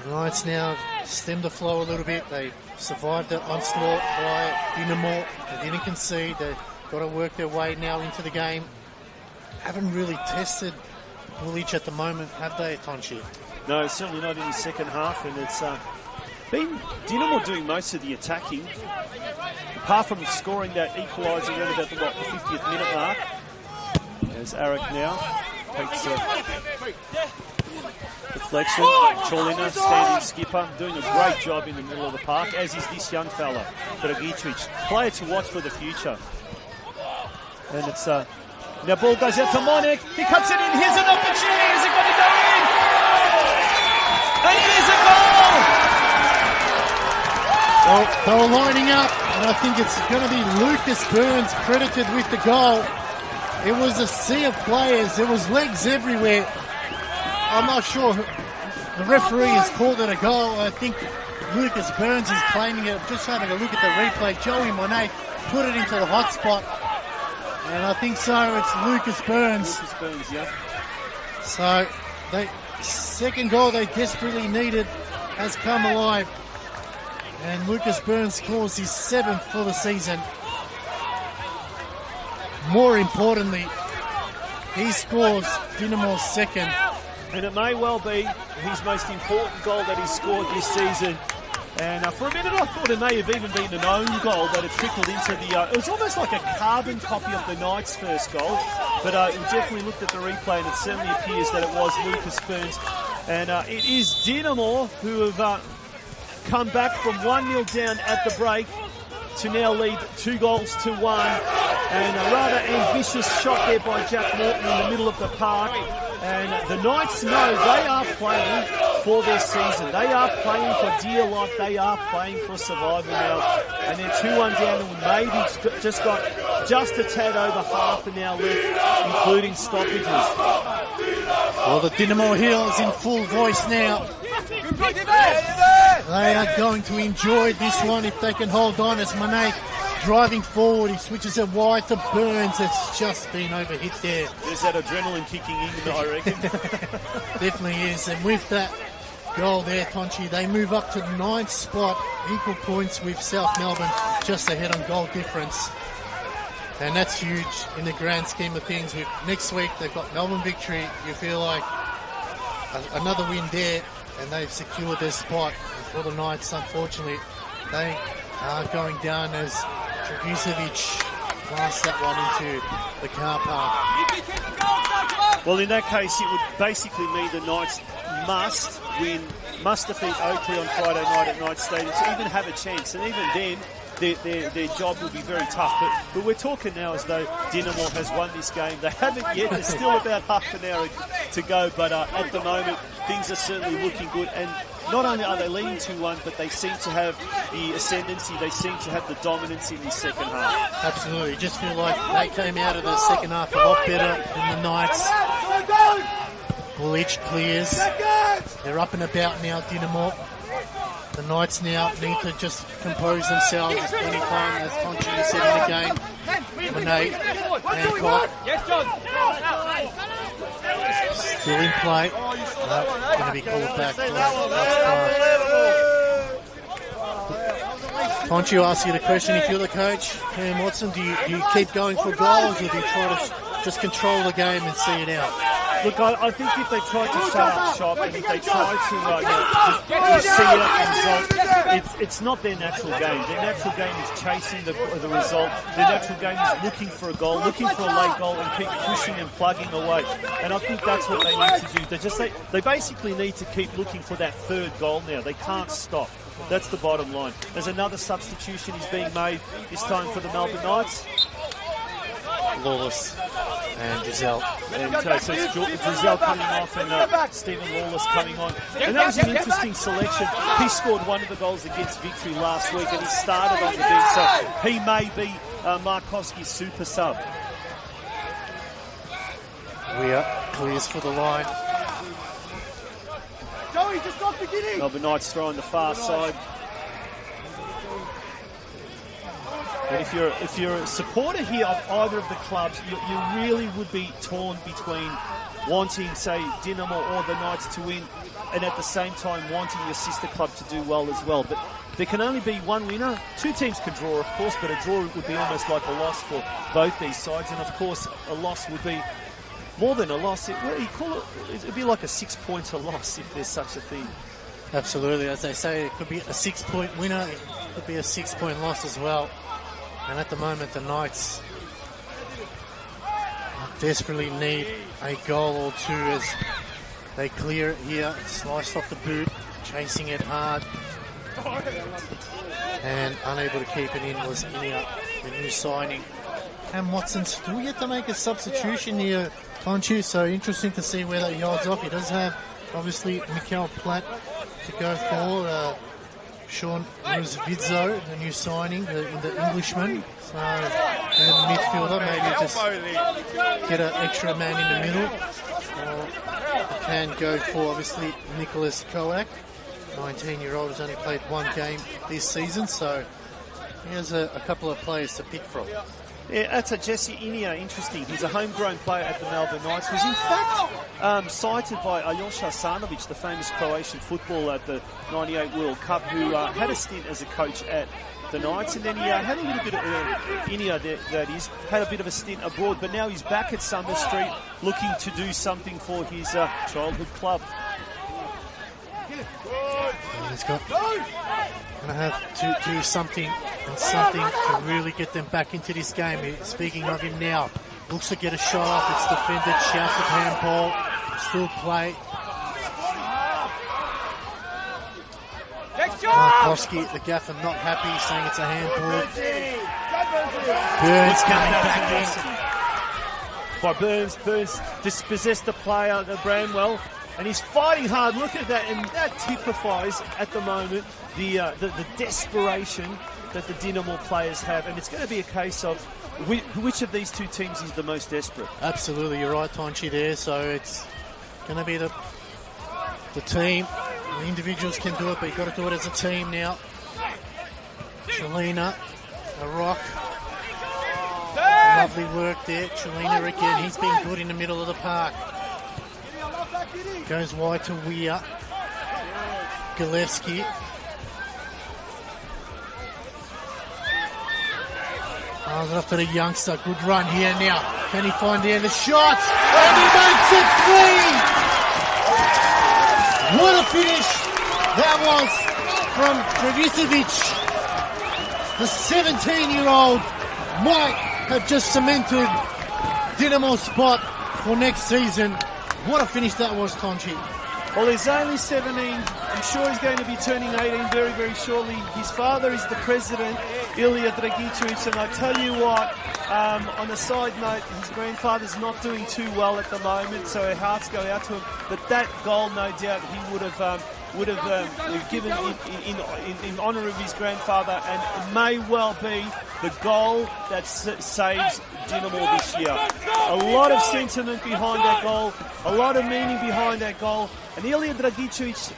The Knights now stem the flow a little bit. They survived the onslaught by Dinamo. They didn't concede. They've got to work their way now into the game. Haven't really tested Woolwich at the moment, have they, Tonchi? No, certainly not in the second half, and it's been Dinamo doing most of the attacking, apart from scoring that equalizer around about the 50th minute mark. As Arak now takes deflection. Cholina, standing skipper, doing a great job in the middle of the park, as is this young fella, Dragicevic. Player to watch for the future. And it's now ball goes out to Monek. He cuts it in. Here's an opportunity. Is it going to go in? And it is a goal! Well, they were lining up, and I think it's going to be Lucas Burns credited with the goal. It was a sea of players. There was legs everywhere. I'm not sure. The referee has called it a goal. I think Lucas Burns is claiming it. Just having a look at the replay. Joey Monet put it into the hot spot. And I think so. It's Lucas Burns. Lucas Burns, yeah. So, the second goal they desperately needed has come alive. And Lucas Burns scores his 7th for the season. More importantly, he scores Dinamo's 2nd. And it may well be his most important goal that he's scored this season. And for a minute I thought it may have even been an own goal that had trickled into the... it was almost like a carbon copy of the Knights' first goal. But we definitely looked at the replay, and it certainly appears that it was Lucas Burns. And it is Dinamo who have come back from 1-0 down at the break to now lead 2-1. And a rather ambitious shot there by Jack Morton in the middle of the park. And the Knights know they are playing for their season. They are playing for dear life. They are playing for survival now. And they're 2-1 down, and maybe just got just a tad over half an hour left, including stoppages. Well, the Dinamo Hill is in full voice now. They are going to enjoy this one if they can hold on, as Monet driving forward. He switches it wide to Burns. It's just been overhit there. There's that adrenaline kicking in, I reckon. Definitely is. And with that goal there, Tonchi, they move up to the 9th spot, equal points with South Melbourne, just ahead on goal difference. And that's huge in the grand scheme of things. With next week, they've got Melbourne Victory. You feel like another win there, and they've secured their spot. And for the Knights, unfortunately, they are going down as Dragicevic blasts that one into the car park. Well, in that case, it would basically mean the Knights must defeat Oakley on Friday night at Knights Stadium to even have a chance. And even then, their job will be very tough. But we're talking now as though Dinamo has won this game. They haven't yet. There's still about half an hour to go. But at the moment, things are certainly looking good. And not only are they leading 2-1, but they seem to have the ascendancy. They seem to have the dominance in the second half. Absolutely. Just feel like they came out of the second half a lot better than the Knights. Woolwich clears. They're up and about now, Dinamo. The Knights now need to just compose themselves. There's plenty of time, as Tonchi said in the game. Monet, Hancock. Still in play. Going to be called back. Tonchi will ask you the question, if you're the coach, Cam Watson, do you keep going for goals, or do you try to just control the game and see it out? Look, I think if they try to shut up shop and if they try to just see out the result, it's not their natural game. Their natural game is chasing the result. Their natural game is looking for a goal, looking for a late goal, and keep pushing and plugging away. And I think that's what they need to do. They basically need to keep looking for that third goal now. They can't stop. That's the bottom line. There's another substitution is being made this time for the Melbourne Knights. Lawless and Giselle. And so it's Giselle coming off and Stephen Lawless coming on. And that was an interesting selection. He scored one of the goals against Victory last week and he started on the bench, so he may be Markowski's super sub. Weir clears for the line. Joey, just not beginning. Melbourne Knights throwing the far side. And if you're a supporter here of either of the clubs, you really would be torn between wanting, say, Dinamo or the Knights to win, and at the same time wanting your sister club to do well as well. But there can only be one winner. Two teams can draw, of course, but a draw would be almost like a loss for both these sides. And of course, a loss would be more than a loss. It'd be like a 6-pointer loss if there's such a thing. Absolutely, as they say, it could be a 6-point winner, it could be a 6-point loss as well. And at the moment, the Knights desperately need a goal or two as they clear it here. Sliced off the boot, chasing it hard. And unable to keep it in was Inia, the new signing. Cam Watson still yet to make a substitution here, Tonchi, so interesting to see whether he holds off. He does have, obviously, Mikel Platt to go for. Sean Ruzvidzo, the new signing, the Englishman. So, the midfielder, maybe just get an extra man in the middle. Or can go for, obviously, Nicholas Koak, 19-year-old who's only played one game this season. So, he has a couple of players to pick from. Yeah, that's a Jesse Inia, interesting. He's a homegrown player at the Melbourne Knights. Was in fact cited by Aljosha Sarnovic, the famous Croatian footballer at the 98 World Cup, who had a stint as a coach at the Knights, and then he had a little bit of Inia, that is, had a bit of a stint abroad, but now he's back at Summer Street looking to do something for his childhood club. He's going to have to do something to really get them back into this game. Speaking of him now, looks to get a shot off. It's defended, shouts at handball, still play. Markowski, the gaffer, not happy, saying it's a handball. Burns coming back in. By Burns dispossessed the player, Bramwell. And he's fighting hard. Look at that, and that typifies at the moment the desperation that the Dinamo players have. And it's going to be a case of which of these two teams is the most desperate. Absolutely, you're right, Tonchi, there. So it's going to be the team. The individuals can do it, but you've got to do it as a team now. Chelina, a rock. Lovely work there. Chelina again. He's been good in the middle of the park. Goes wide to Weir. Galevsky. Passes it off to the youngster. Good run here now. Can he find the other shot? And he makes it three! What a finish that was from Dragicevic. The 17-year-old might have just cemented Dinamo's spot for next season. What a finish that was, Tonchi. Well, he's only 17. I'm sure he's going to be turning 18 very, very shortly. His father is the president, Ilya Dragicevic, and I tell you what, on a side note, his grandfather's not doing too well at the moment, so our hearts go out to him. But that goal, no doubt, he would have given in honour of his grandfather, and it may well be the goal that saves Dinamo this year. A lot of sentiment behind that goal, a lot of meaning behind that goal, and Ilya Dragicevic,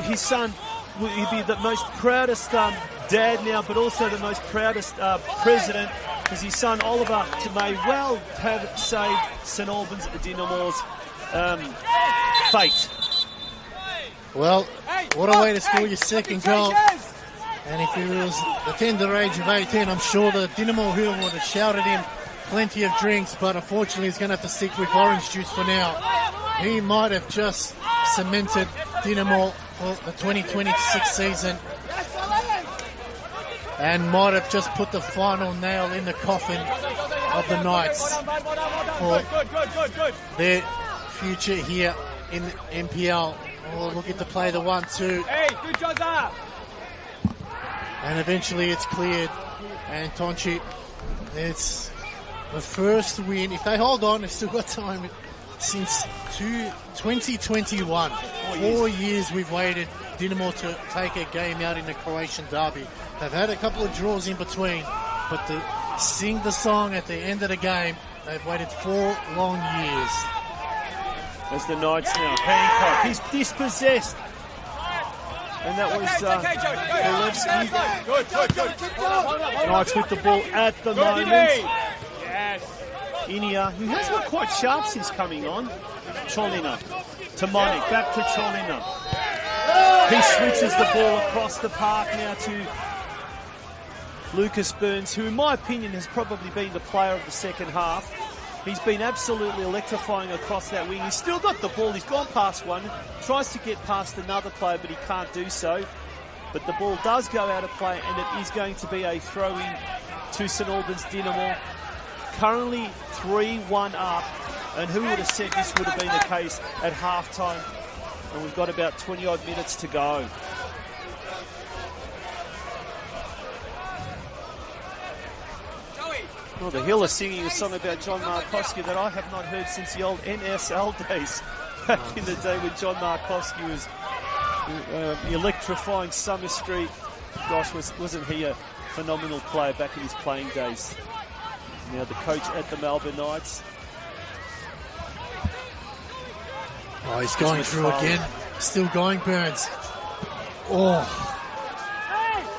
his son, will be the most proudest dad now, but also the most proudest president, because his son Oliver may well have saved St Albans Dinamo's fate. Well, what a way to score your second goal. And if he was the tender age of 18, I'm sure the Dynamo Hill would have shouted him plenty of drinks, but unfortunately he's going to have to stick with orange juice for now. He might have just cemented Dynamo for the 2026 season and might have just put the final nail in the coffin of the Knights for their future here in NPL. Oh, looking to play the 1-2. Hey, good job, up. And eventually it's cleared. And Tonchi, it's the first win. If they hold on, they've still got time since 2021. 4 years we've waited Dynamo to take a game out in the Croatian derby. They've had a couple of draws in between, but to sing the song at the end of the game, they've waited 4 long years. As the Knights now, Hancock, he's dispossessed. And that was Kolevsky. Knights with the ball at the moment. Yes. Inia, who has looked quite sharp since coming on. Cholina to Monik, back to Cholina. He switches the ball across the park now to Lucas Burns, who in my opinion has probably been the player of the second half. He's been absolutely electrifying across that wing. He's still got the ball. He's gone past one. Tries to get past another player, but he can't do so. But the ball does go out of play, and it is going to be a throw-in to St Albans Dynamo. Currently 3-1 up. And who would have said this would have been the case at halftime? And we've got about 20-odd minutes to go. Well, the Hill are singing a song about John Markowski that I have not heard since the old NSL days. Back in the day when John Markowski was electrifying Summer Street. Gosh, wasn't he a phenomenal player back in his playing days? Now the coach at the Melbourne Knights. Oh, he's going through again. Still going, Burns. Oh,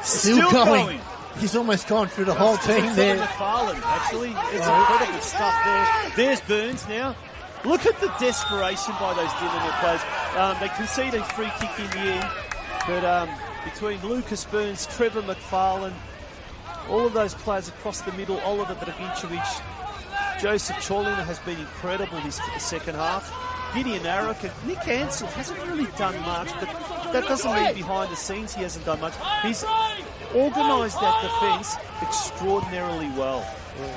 still going. He's almost gone through the whole team there. McFarlane, actually. It's incredible stuff there. There's Burns now. Look at the desperation by those Dynamo players. They concede a free kick in the end, but between Lucas Burns, Trevor McFarlane, all of those players across the middle, Oliver Dragincevic, Joseph Cholina has been incredible this second half. Gideon Arrock and Nick Ansell hasn't really done much, but that doesn't mean behind the scenes he hasn't done much. He's organised that defence extraordinarily well.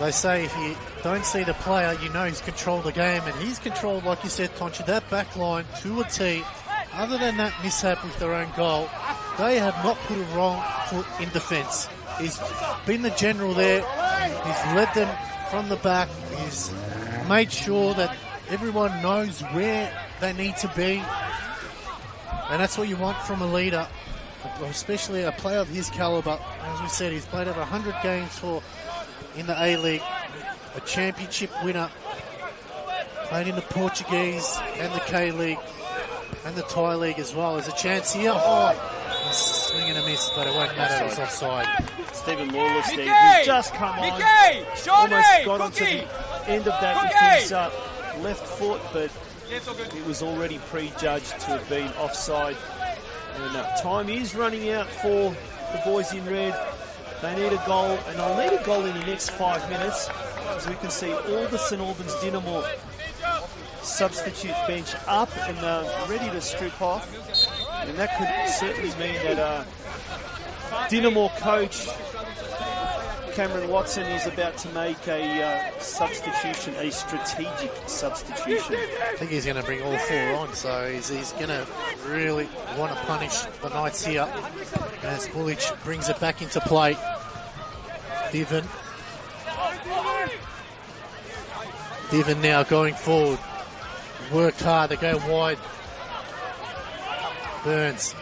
They say if you don't see the player, you know he's controlled the game, and he's controlled, like you said, Tonchi, that back line to a T. Other than that mishap with their own goal, they have not put a wrong foot in defence. He's been the general there. He's led them from the back. He's made sure that everyone knows where they need to be. And that's what you want from a leader, especially a player of his calibre. As we said, he's played over 100 games in the A-League, a championship winner, played in the Portuguese and the K-League and the Thai League as well. There's a chance here. Oh, he's swinging a miss, but it won't matter. It's offside. Stephen Lawless there, he's just come on. Almost got onto the end of that with his left foot, but it was already prejudged to have been offside. And time is running out for the boys in red. They need a goal, and they'll need a goal in the next 5 minutes. As we can see, all the St Albans Dynamo substitute bench up and ready to strip off. And that could certainly mean that Dynamo coach Cameron Watson is about to make a substitution, a strategic substitution. I think he's going to bring all 4 on, so he's going to really want to punish the Knights here. As Bullich brings it back into play. Divan now going forward. Worked hard, they go wide. Burns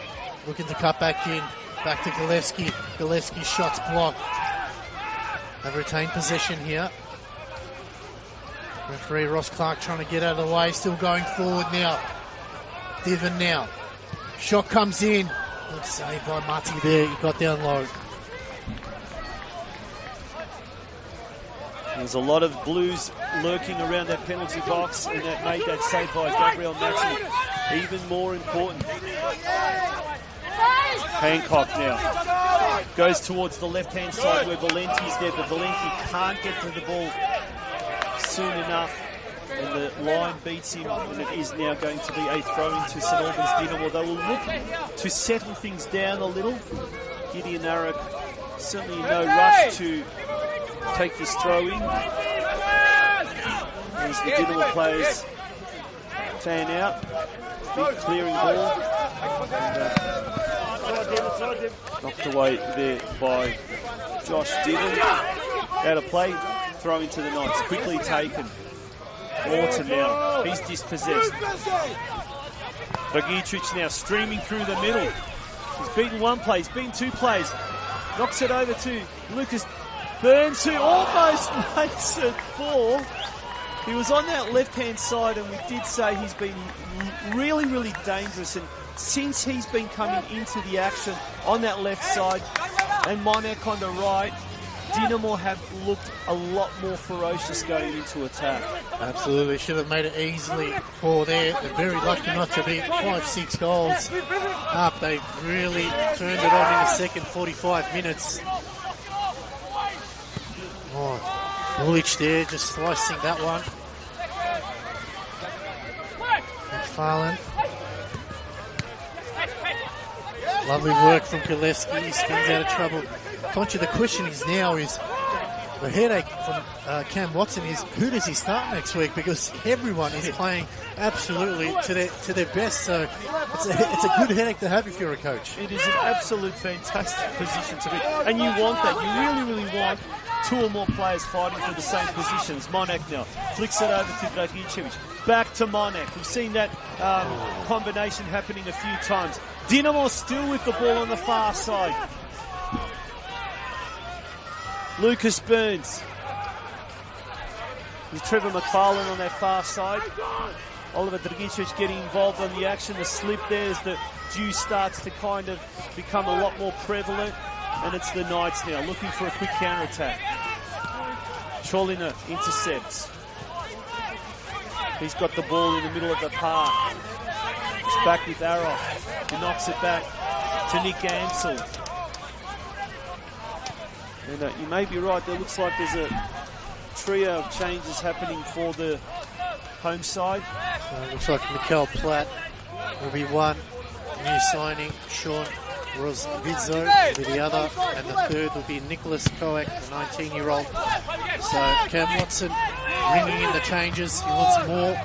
looking to cut back in. Back to Gillespie. Gillespie's shots blocked. They've retained possession here. Referee Ross Clark trying to get out of the way. Still going forward now. Divan now. Shot comes in. Good save by Marty there. He got down low. There's a lot of Blues lurking around that penalty box, and that made that save by Gabriel Maxey even more important. Hancock now goes towards the left-hand side where Valenti's there, but Valenti can't get to the ball soon enough. And the line beats him, and it is now going to be a throw into St Albans Dynamo. They will look to settle things down a little. Gideon Arrow certainly in no rush to take this throw in. As the Dynamo players fan out. Big clearing ball. And, knocked away there by Josh Didden. Out of play, throw into the Knights. Quickly taken. Morton now, he's dispossessed. Dragicevic now streaming through the middle. He's beaten one play, he's beaten two plays. Knocks it over to Lucas Burns, who almost makes it fall. He was on that left-hand side, and we did say he's been really, really dangerous. And since he's been coming into the action on that left side, and Monac on the right, Dynamo have looked a lot more ferocious going into attack. Absolutely, should have made it easily for there. They're very lucky not to be 5-6 goals up. They've really turned it on in the second 45 minutes. Oh, Bullich there, just slicing that one. McFarlane. Lovely work from Gillespie. He spins out of trouble. Concha, the question is now is the headache from Cam Watson is who does he start next week, because everyone is playing absolutely to their best. So it's a good headache to have if you're a coach. It is an absolute fantastic position to be, and you want that. You really want two or more players fighting for the same positions. Monac now flicks it over to Dragicevic. Back to Monac. We've seen that combination happening a few times. Dynamo still with the ball on the far side. Lucas Burns. With Trevor McFarlane on that far side. Oliver Dragicevic getting involved on the action. The slip there as the dew starts to kind of become a lot more prevalent. And it's the Knights now looking for a quick counter-attack. Cholina intercepts. He's got the ball in the middle of the park. It's back with Arrow. He knocks it back to Nick Ansell. And you may be right, there looks like there's a trio of changes happening for the home side. Looks like Mikel Platt will be one new signing. Sean Rosvizzo will be the other. And the third will be Nicholas Koak, the 19-year-old. So Cam Watson bringing in the changes. He wants more.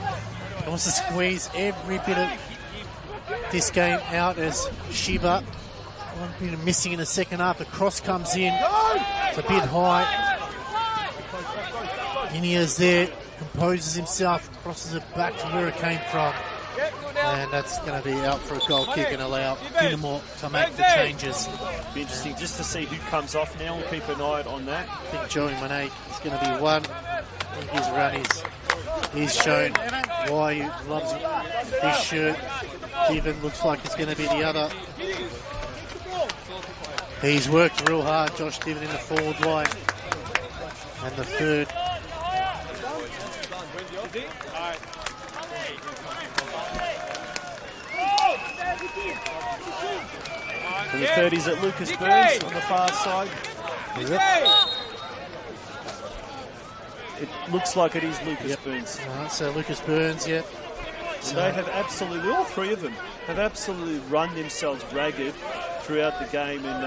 He wants to squeeze every bit of this game out as Shiba. One bit of missing in the second half. The cross comes in. It's a bit high. Inia's there, composes himself, crosses it back to where it came from. And that's going to be out for a goal kick and allow Dynamo to make the changes. Be interesting just to see who comes off now. We'll keep an eye on that. I think Joey Monet is going to be one. I think his run he's shown why he loves his shirt. Even looks like it's going to be the other. He's worked real hard, Josh Diven in the forward line. And the third. And the third is at Lucas Burns on the far side. It looks like it is Lucas Burns. Right, so Lucas Burns, yep. So they have absolutely, all three of them, have absolutely run themselves ragged throughout the game, and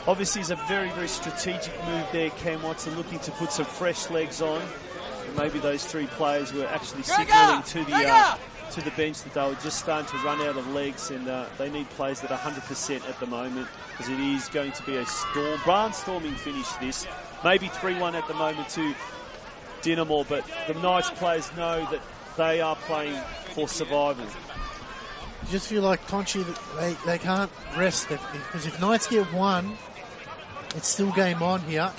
obviously it's a very, very strategic move there. Cam Watson looking to put some fresh legs on, and maybe those three players were actually signalling to the bench that they were just starting to run out of legs, and they need players that are 100% at the moment, because it is going to be a barnstorming finish this. Maybe 3-1 at the moment to Dynamo, but the Knights players know that they are playing for survival. You just feel like Tonchi, they can't rest, because if Knights get one, it's still game on here.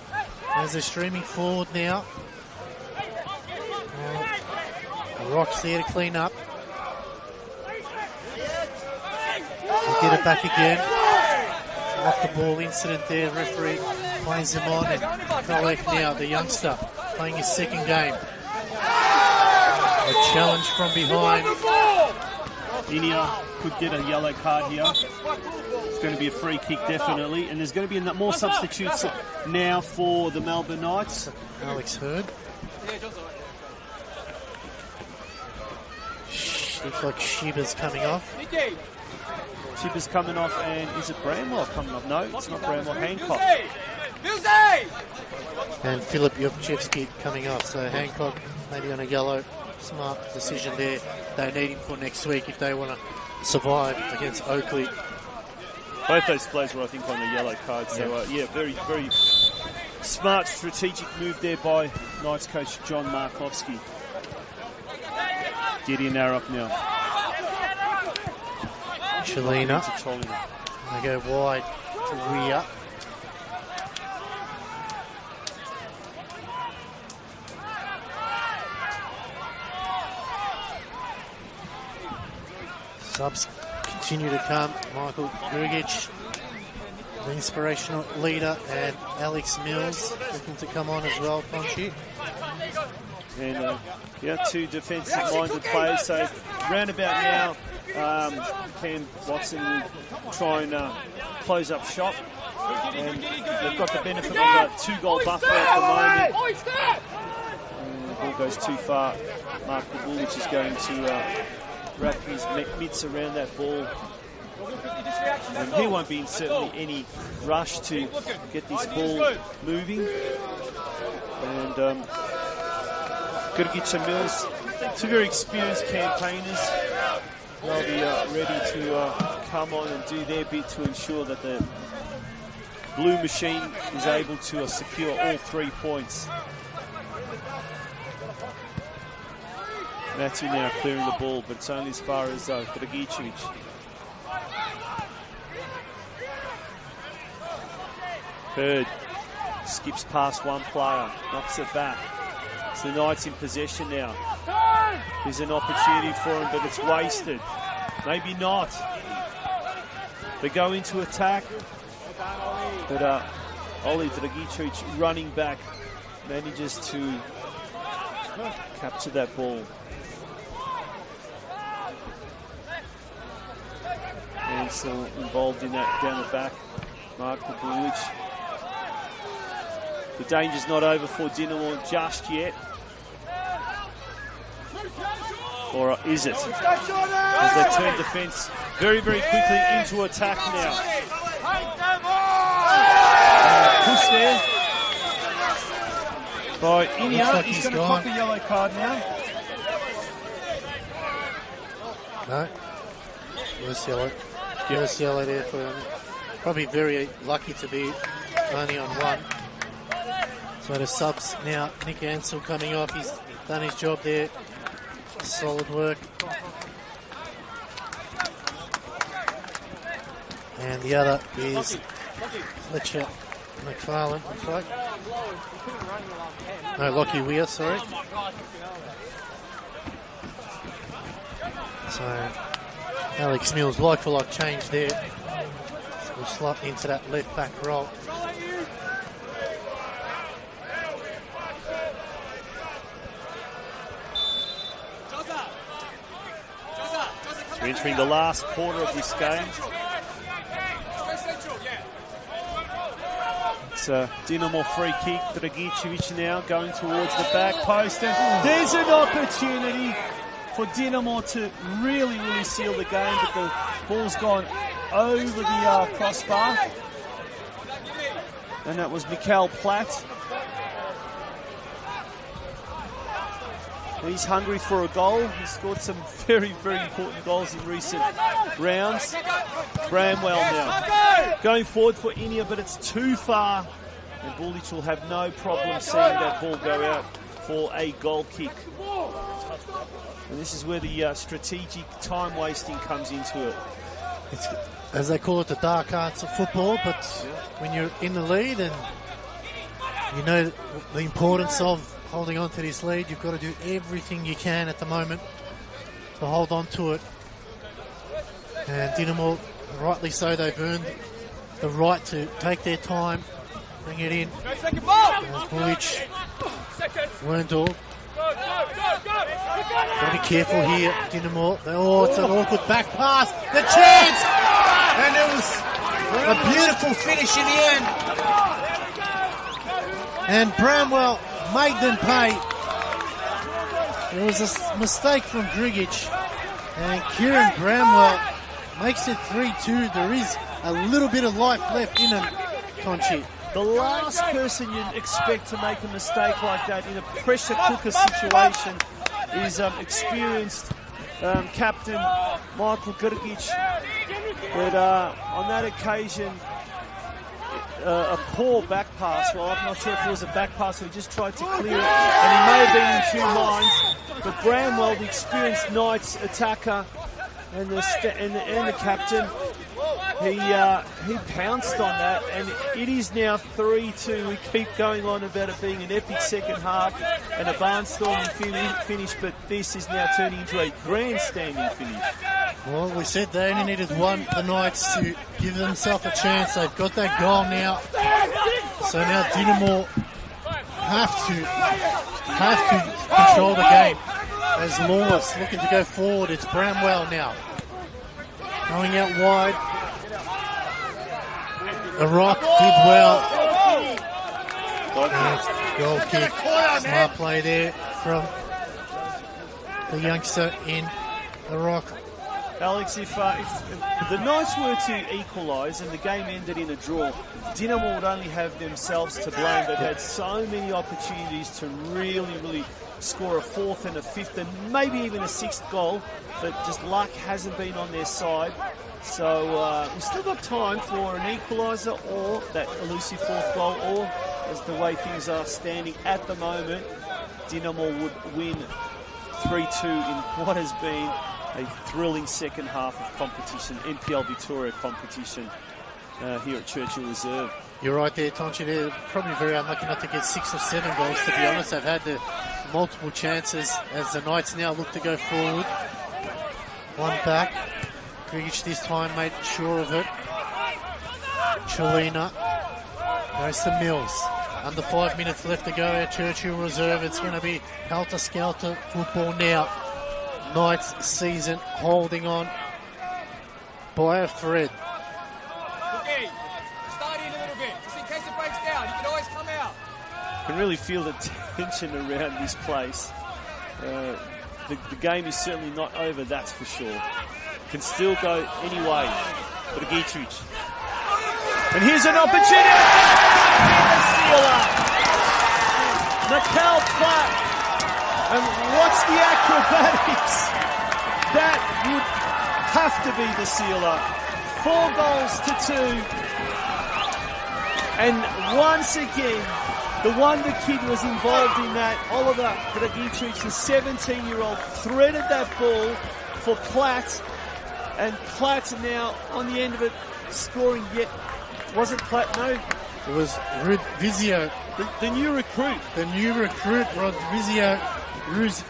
As they're streaming forward now. The Rock's there to clean up. They'll get it back again. Off the ball incident there, referee plays him on, and Kolek now, the youngster, playing his second game. A challenge from behind. Inia could get a yellow card here. He's going to be a free kick, definitely. And there's going to be more substitutes now for the Melbourne Knights. Alex Hurd. Looks like Shiba's coming off. Shiba's coming off, and is it Bramwell coming off? No, it's not Bramwell. Hancock. And Philip Jovchevski coming off. So Hancock maybe on a yellow. Smart decision there. They need him for next week if they want to survive against Oakley. Both those players were, I think, on the yellow card. So, yeah, very, very smart strategic move there by Knights coach John Markovsky. Gideon Arup now. Chelina. They go wide to Weir. Subs continue to come. Michael Grugic, the inspirational leader, and Alex Mills looking to come on as well, Ponchi. And two defensive-minded players. So roundabout now, Cam Watson will try and close up shop. And they've got the benefit of a 2-goal buffer at the moment. And the ball goes too far. Mark Bulic is going to wrap his mitts around that ball. And he won't be in certainly any rush to get this ball moving. And Grugic and Mills, two very experienced campaigners. They'll be ready to come on and do their bit to ensure that the Blue Machine is able to secure all 3 points. Matthew now clearing the ball, but it's only as far as Dragicevic. Hurd skips past one player, knocks it back. It's the Knights in possession now. There's an opportunity for him, but it's wasted. Maybe not. They go into attack, but Oli Dragicevic running back manages to capture that ball. And still involved in that down the back. Mark Bulic. The danger's not over for Dinamo just yet. Or is it? As they turn defence very, very quickly into attack now. Push there by Inia. Like he's going to cop a yellow card now. No. First yellow. First yellow there for him. Probably very lucky to be only on one. So the subs now. Nick Ansell coming off. He's done his job there. Solid work. And the other is Fletcher McFarlane, looks like. No, Lockie Weir, sorry. So Alex Mills, like for like change there. So we'll slot into that left back role. We're entering the last quarter of this game. It's a Dinamo free kick. Dragicevic now going towards the back post. And there's an opportunity for Dinamo to really, really seal the game, but the ball's gone over the crossbar. And that was Mikael Platt. He's hungry for a goal. He's scored some very, very important goals in recent rounds. Bramwell now going forward for Inia, but it's too far. And Bulic will have no problem seeing that ball go out for a goal kick. And this is where the strategic time wasting comes into it. It's, as they call it, the dark arts of football, but when you're in the lead and you know the importance of holding on to this lead, you've got to do everything you can at the moment to hold on to it. And Dinamo, rightly so, they've earned the right to take their time, bring it in. As Bulic, Werndl. Got to be careful here, Dinamo. Oh, it's an awkward back pass. The chance! And it was A beautiful finish in the end. And Bramwell made them pay. There was a mistake from Grigic. And Kieran Bramwell makes it 3-2. There is a little bit of life left in him, Tonchi. The last person you'd expect to make a mistake like that in a pressure cooker situation is experienced captain Michael Grigic. But on that occasion, a poor back pass. Well, I'm not sure if it was a back pass or he just tried to clear it, and he may have been in 2 minds. But Bramwell, the experienced Knights attacker and the captain, he pounced on that, and it is now 3-2. We keep going on about it being an epic second half and a barnstorming finish, but this is now turning into a grandstanding finish. Well, we said they only needed one, the Knights, to give themselves a chance. They've got that goal now. So now Dinamo have to control the game. As Lawless looking to go forward, it's Bramwell now. Going out wide. The Rock did well. Goal kick. Smart play there from the youngster in the Rock. Alex, if the Knights were to equalise and the game ended in a draw, Dinamo would only have themselves to blame. They've had so many opportunities to really score a 4th and a 5th and maybe even a 6th goal, but just luck hasn't been on their side. So we've still got time for an equaliser or that elusive 4th goal, or as the way things are standing at the moment, Dinamo would win 3-2 in what has been a thrilling second half of competition, NPL Victoria competition here at Churchill Reserve. You're right there, Tonchi. They're probably very unlucky not to get 6 or 7 goals, to be honest. They've had the multiple chances as the Knights now look to go forward. One back. Grigic this time made sure of it. Chelina goes to Mills. Under 5 minutes left to go at Churchill Reserve. It's going to be helter-skelter football now. Knights season holding on by a thread. Okay, start in a little bit, just in case it breaks down. You can always come out. You can really feel the tension around this place. The game is certainly not over, that's for sure. Can still go any way. But Grigic. And here's an opportunity. Mikhail Platt. And what's the acrobatics? That would have to be the sealer. 4 goals to 2. And once again, the wonder kid was involved in that. Oliver Grigic, the 17-year-old, threaded that ball for Platt. And Platt now on the end of it scoring yet. Wasn't Platt? No. It was Vizio. The new recruit. The new recruit, Rod Vizio.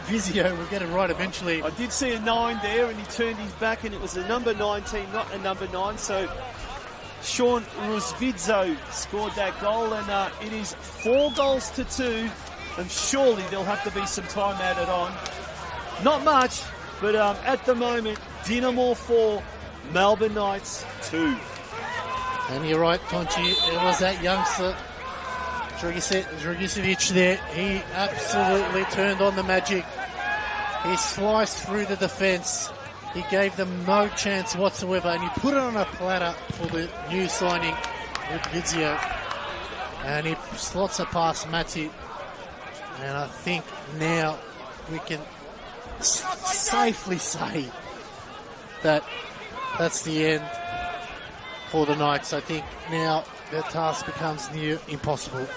Vizio will get it right eventually. I did see a 9 there, and he turned his back, and it was a number 19, not a number 9. So Sean Rusvidzo scored that goal, and it is 4 goals to 2, and surely there'll have to be some time added on. Not much, but at the moment, Dinamo 4, Melbourne Knights 2. And you're right, Tonchi, it was that youngster, Dragicevic there. He absolutely turned on the magic. He sliced through the defence. He gave them no chance whatsoever, and he put it on a platter for the new signing with Vizio. And he slots it past Matti. And I think now we can safely say that that's the end for the Knights. I think now their task becomes near impossible.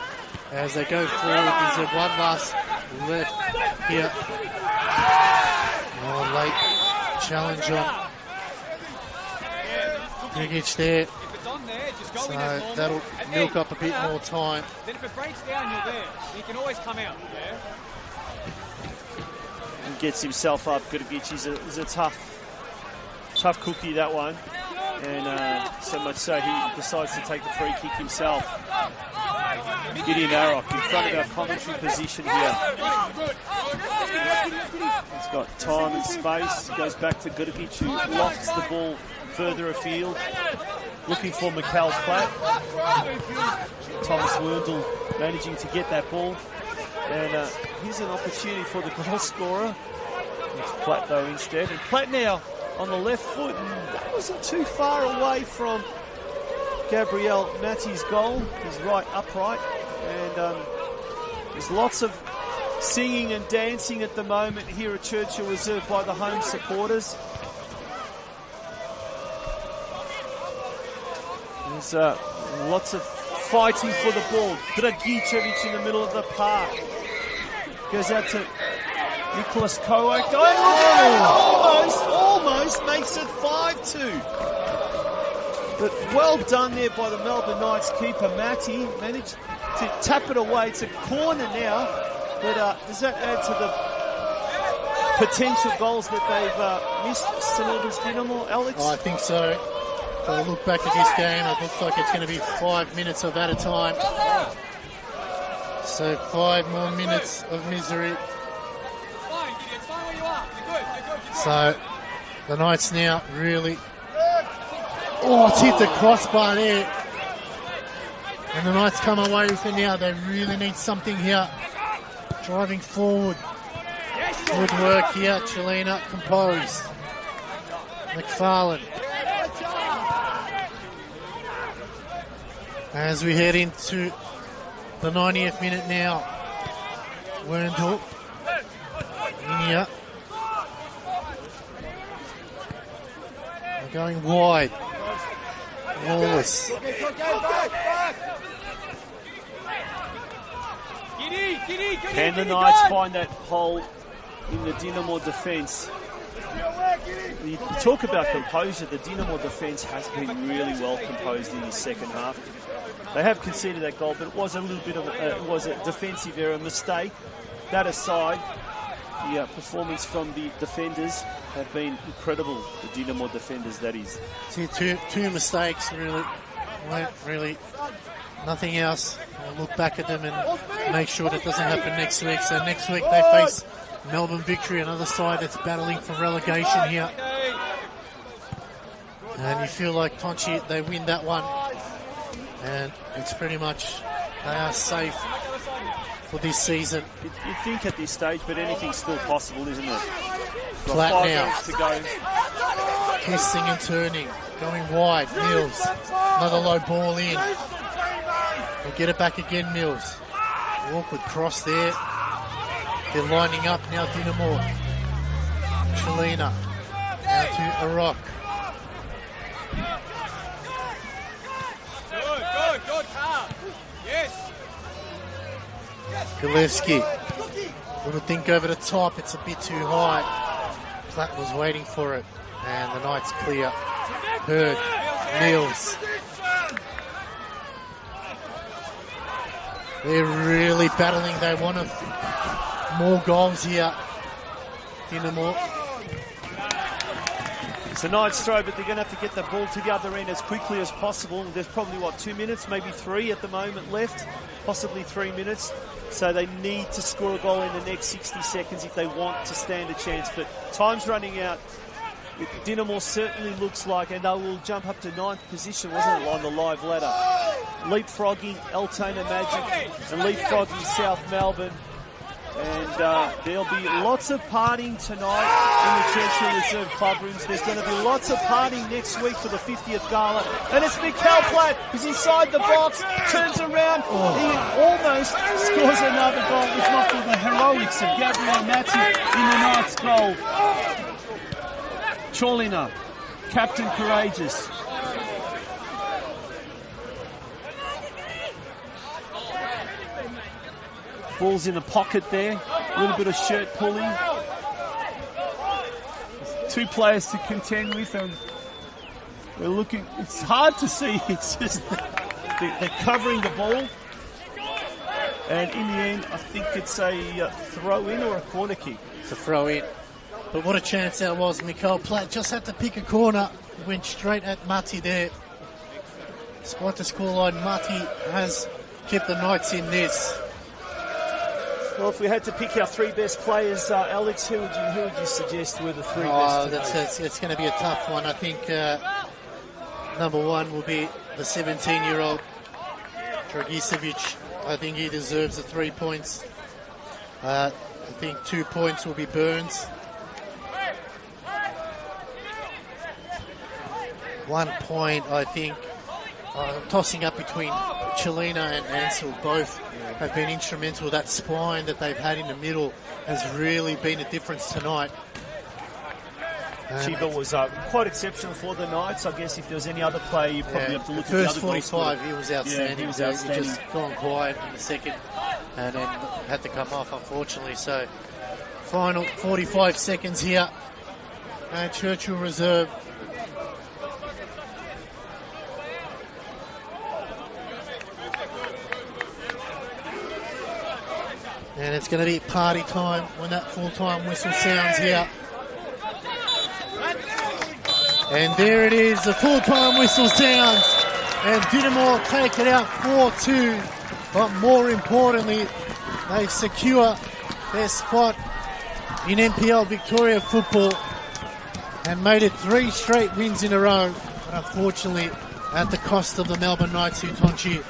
As they go forward, there's one last left here. Oh, late challenge on Grigic there. So that'll milk up a bit more time. Then if it breaks down, you're there. You can always come out. Yeah. And gets himself up. Grigic is a tough cookie, that one. And so much so he decides to take the free kick himself. Gideon Arrock in front of our commentary position here. He's got time and space. Goes back to Grigic, who lofts the ball further afield. looking for Mikhail Platt. Thomas Wendell managing to get that ball. And here's an opportunity for the goal scorer. It's Platt though instead. And Platt now on the left foot, and that wasn't too far away from Gabriel Matti's goal. He's right upright. And there's lots of singing and dancing at the moment here at Churchill Reserve by the home supporters. There's lots of fighting for the ball. Dragicevic in the middle of the park. Goes out to Nicholas Kowak. Oh, almost makes it 5-2. But well done there by the Melbourne Knights keeper, Matty. Managed to tap it away. It's a corner now. But does that add to the potential goals that they've missed, St Albans Dynamo, Alex? Oh, I think so. If I look back at this game, it looks like it's going to be 5 minutes of at a time. So 5 more minutes of misery. So the Knights now really... Oh, it's hit the crossbar there. And the Knights come away with it now. They really need something here. Driving forward. Good work here. Chelina composed. McFarlane. As we head into the 90th minute now. Wernthal. In here. They're going wide. Lawless. Can the Knights find that hole in the Dynamo defence? You talk about composure. The Dynamo defence has been really well composed in the second half. They have conceded that goal, but it was a little bit of a defensive error, mistake. That aside, the performance from the defenders have been incredible. The Dynamo defenders, that is. See, two mistakes really. Weren't really nothing else. I'll look back at them and make sure that doesn't happen next week. So next week they face Melbourne Victory, another side that's battling for relegation here. And you feel like Tonchi, they win that one. And it's pretty much, they are safe for this season. You'd think at this stage, but anything's still possible, isn't it? Platt now. To go. Twisting and turning. Going wide. Mills. Another low ball in. We'll get it back again, Mills. Awkward cross there. They're lining up now, Dynamo. Chelina. Now to Iraq. Good, calm. Yes. Galevsky. Little think over the top. It's a bit too high. Platt was waiting for it. And the Knights clear. Hurd. Mills. They're really battling. They want more goals here. Dynamo. It's a Knights throw, but they're going to have to get the ball to the other end as quickly as possible. There's probably, 2 minutes, maybe 3 at the moment left, possibly 3 minutes. So they need to score a goal in the next 60 seconds if they want to stand a chance. But time's running out. Dynamo certainly looks like, and they will jump up to 9th position, wasn't it, on the live ladder. Leapfrogging Altona Magic and leapfrogging South Melbourne. And there'll be lots of partying tonight in the Churchill Reserve club rooms. There's going to be lots of partying next week for the 50th gala. And it's Mikhail Platt. He's inside the box, turns around. He almost scores another goal, if not for the heroics of Gabriel Matti in the Knights' goal. Cholina, Captain Courageous. Ball's in the pocket there. A little bit of shirt pulling. 2 players to contend with, and we're looking. It's hard to see. It's just they're covering the ball, and in the end, I think it's a throw in or a corner kick. It's a throw in. But what a chance that was. Mikhail Platt just had to pick a corner. He went straight at Matti there. Despite the scoreline, Matti has kept the Knights in this. Well, if we had to pick our 3 best players, Alex, who would you suggest were the 3 best? It's going to be a tough one. I think number one will be the 17-year-old Dragicevic. I think he deserves the 3 points. I think 2 points will be Burns. 1 point, I think, tossing up between Chelina and Ansel. Both have been instrumental. That spine that they've had in the middle has really been a difference tonight. Chiba was quite exceptional for the Knights. I guess if there was any other play, you probably have to look at the other first 45, he was outstanding. Yeah, he was outstanding. He just gone quiet in the second and then had to come off, unfortunately. So, final 45 seconds here. And Churchill reserve. And it's going to be party time when that full-time whistle sounds here. And there it is, the full-time whistle sounds. And Dinamo take it out 4-2. But more importantly, they secure their spot in NPL Victoria football and made it 3 straight wins in a row. But unfortunately, at the cost of the Melbourne Knights, Utonchi.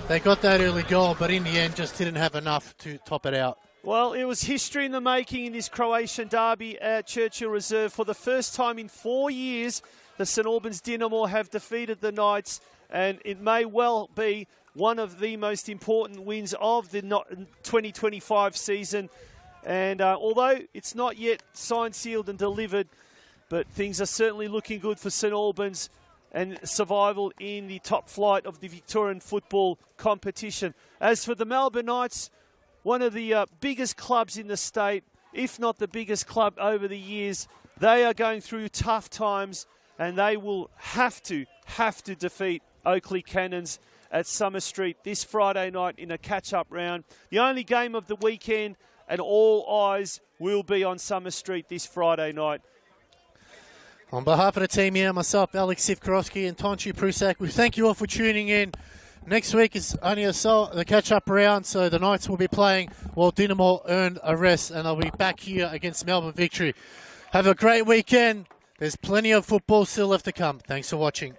They got that early goal, but in the end just didn't have enough to top it out. Well, it was history in the making in this Croatian derby at Churchill Reserve. For the first time in 4 years, the St Albans Dinamo have defeated the Knights, and it may well be one of the most important wins of the 2025 season. And although it's not yet signed, sealed and delivered, but things are certainly looking good for St Albans and survival in the top flight of the Victorian football competition. As for the Melbourne Knights, one of the biggest clubs in the state, if not the biggest club over the years, they are going through tough times and they will have to defeat Oakley Cannons at Summer Street this Friday night in a catch-up round. The only game of the weekend, and all eyes will be on Summer Street this Friday night. On behalf of the team here, myself, Alex Sivkorowski and Tonchi Prusak, we thank you all for tuning in. Next week is only the catch-up round, so the Knights will be playing while Dinamo earned a rest, and they'll be back here against Melbourne Victory. Have a great weekend. There's plenty of football still left to come. Thanks for watching.